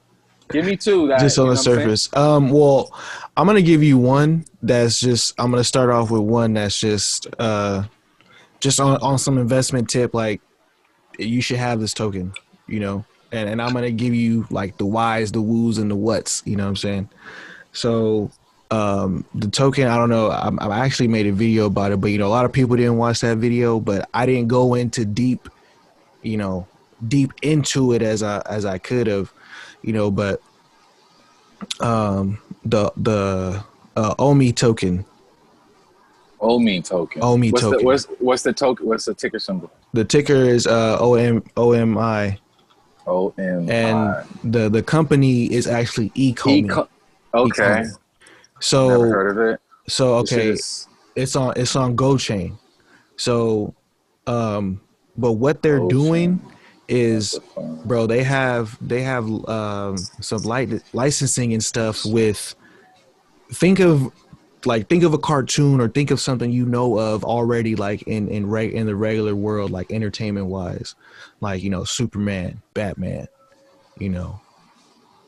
Give me two. Just on the surface. Well, I'm going to give you one that's just, I'm going to start off with one that's just on some investment tip. Like you should have this token, and I'm going to give you like the whys, the woos, and the whats, you know what I'm saying? So the token, I don't know, I actually made a video about it, but a lot of people didn't watch that video, but I didn't go into deep into it as I could have. But the OMI token. OMI token. What's the token? What's the ticker symbol? The ticker is OMI. OMI. And the company is actually eComi. Okay. So never heard of it. So it's on GoChain. So but what they're doing is, bro, they have some licensing and stuff with, think of a cartoon or think of something of already, like in the regular world, like entertainment wise, like Superman, Batman, you know,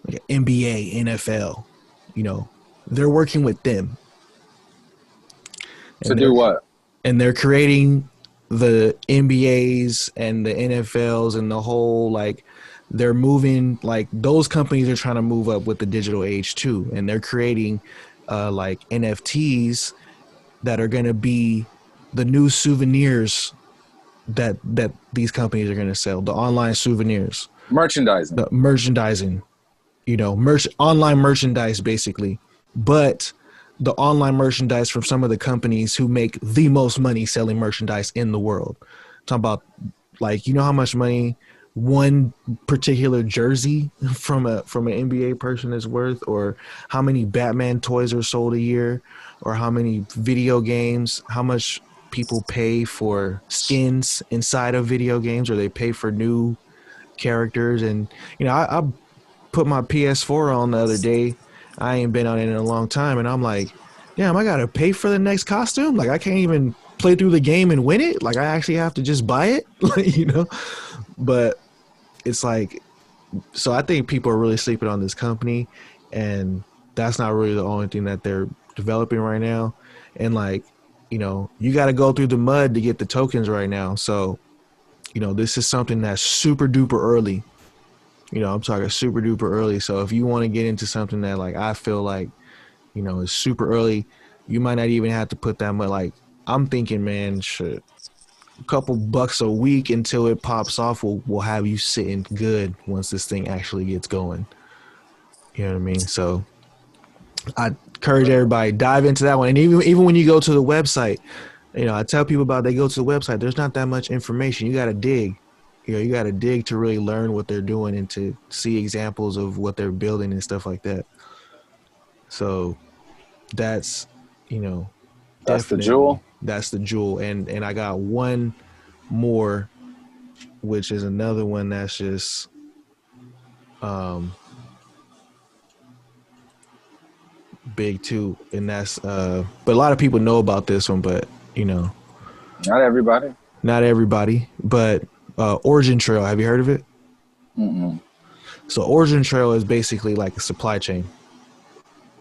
like NBA, NFL, you know, they're working with them, To and do what? they're creating the NBAs and the NFLs and the whole, like, they're moving, like, those companies are trying to move up with the digital age too, and they're creating like NFTs that are going to be the new souvenirs that these companies are going to sell, the online souvenirs, Merchandising. the merchandising, you know, online merchandise basically, but the online merchandise from some of the companies who make the most money selling merchandise in the world. Talking about, like, you know how much money one particular jersey from an NBA person is worth, or how many Batman toys are sold a year, or how many video games, how much people pay for skins inside of video games, or they pay for new characters. And you know, I put my PS4 on the other day. I ain't been on it in a long time, and I'm like, damn, I gotta pay for the next costume. Like, I can't even play through the game and win it. Like, I actually have to just buy it. Like, you know. But it's like, so I think people are really sleeping on this company, and that's not really the only thing that they're developing right now. And like, you know, you got to go through the mud to get the tokens right now. So, you know, this is something that's super duper early. You know, I'm talking super duper early. So if you want to get into something that, like, I feel like, you know, is super early, you might not even have to put that much. Like, I'm thinking, man, shit, a couple bucks a week until it pops off will have you sitting good once this thing actually gets going. You know what I mean? So I encourage everybody, dive into that one. And even when you go to the website, you know, I tell people about, they go to the website, there's not that much information. You got to dig. You know, you got to dig to really learn what they're doing and to see examples of what they're building and stuff like that. So that's, you know, That's the jewel. That's the jewel. And I got one more, which is another one that's just big too. And that's but a lot of people know about this one, but you know, Not everybody. But Origin Trail, have you heard of it? Mm-mm. So Origin Trail is basically like a supply chain,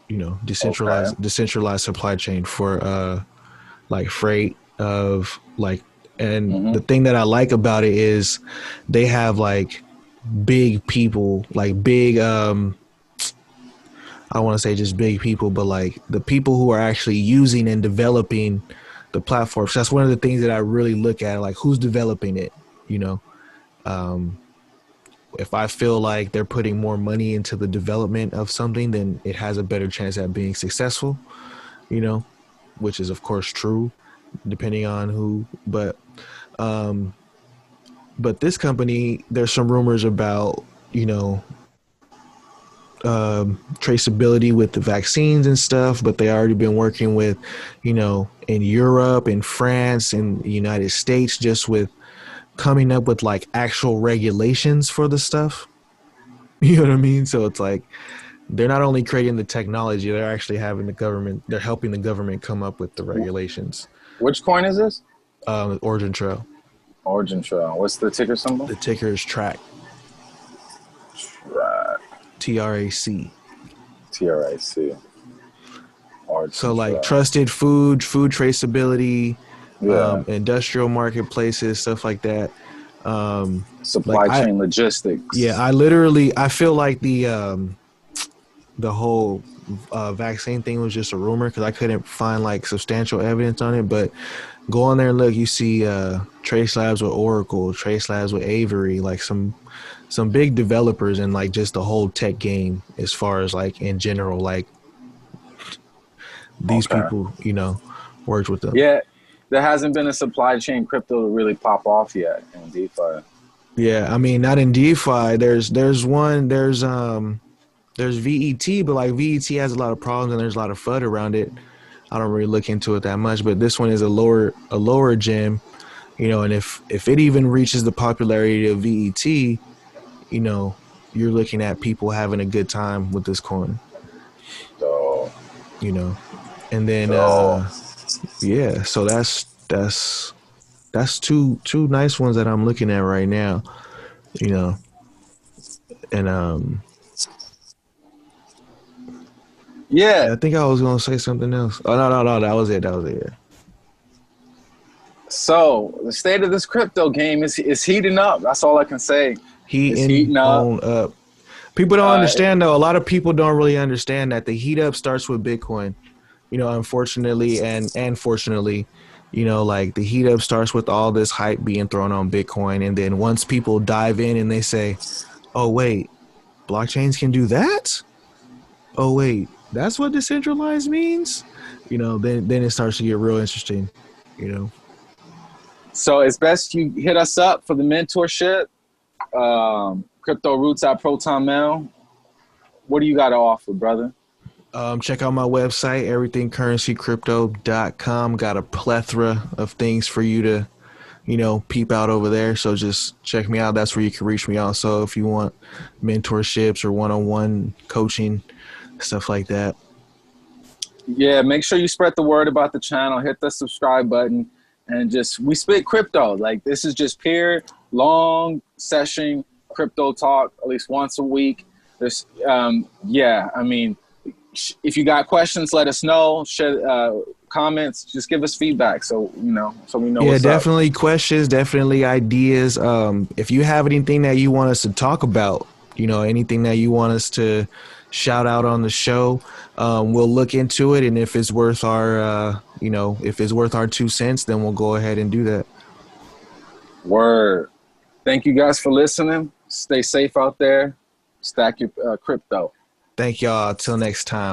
you know, decentralized supply chain for like freight of like, and the thing that I like about it is they have like big people, like big I don't want to say just big people, but like the people who are actually using and developing the platform. So that's one of the things that I really look at, like who's developing it, you know. If I feel like they're putting more money into the development of something, then it has a better chance at being successful, you know, which is of course true depending on who. But this company, there's some rumors about, you know, traceability with the vaccines and stuff, but they already been working with, you know, in Europe, in France, in the United States, just with coming up with like actual regulations for the stuff. You know what I mean? So it's like they're not only creating the technology, they're actually having they're helping the government come up with the regulations. Which coin is this? Origin Trail. Origin Trail. What's the ticker symbol? The ticker is TRAC. Right. TRAC. TRAC. So like trusted food traceability, industrial marketplaces, stuff like that. Supply chain logistics. Yeah, I feel like the whole vaccine thing was just a rumor because I couldn't find like substantial evidence on it. But go on there and look, you see Trace Labs with Oracle, Trace Labs with Avery, like some big developers and like just the whole tech game as far as like in general, like these people, you know, worked with them. Yeah, there hasn't been a supply chain crypto to really pop off yet in DeFi. Yeah, I mean, not in DeFi. There's VET, but like VET has a lot of problems and there's a lot of FUD around it. I don't really look into it that much, but this one is a lower gem, you know, and if it even reaches the popularity of VET, you know, you're looking at people having a good time with this coin. So, you know, and then yeah, so that's two nice ones that I'm looking at right now, you know. And Yeah. I think I was gonna say something else. Oh no, that was it. Yeah. So the state of this crypto game is heating up. That's all I can say. It's heating up. On up. People don't understand though. A lot of people don't really understand that the heat up starts with Bitcoin. You know, unfortunately and fortunately, you know, like the heat up starts with all this hype being thrown on Bitcoin, and then once people dive in and they say, "Oh wait, blockchains can do that? Oh wait, that's what decentralized means?" You know, then it starts to get real interesting. You know. So it's best you hit us up for the mentorship. cryptorootz at ProtonMail. What do you got to offer, brother? Check out my website, everythingcurrencycrypto.com. Got a plethora of things for you to, you know, peep out over there. So just check me out. That's where you can reach me also if you want mentorships or one-on-one coaching, stuff like that. Yeah, make sure you spread the word about the channel. Hit the subscribe button. And just, we spit crypto. Like, this is just pure, long session crypto talk, at least once a week. There's, yeah, I mean, if you got questions, let us know. Share comments. Just give us feedback, so you know, so we know. Yeah, what's definitely up. questions, definitely ideas. If you have anything that you want us to talk about, you know, anything that you want us to shout out on the show, we'll look into it, and if it's worth our, you know, if it's worth our 2 cents, then we'll go ahead and do that. Word. Thank you guys for listening. Stay safe out there. Stack your crypto. Thank y'all. Till next time.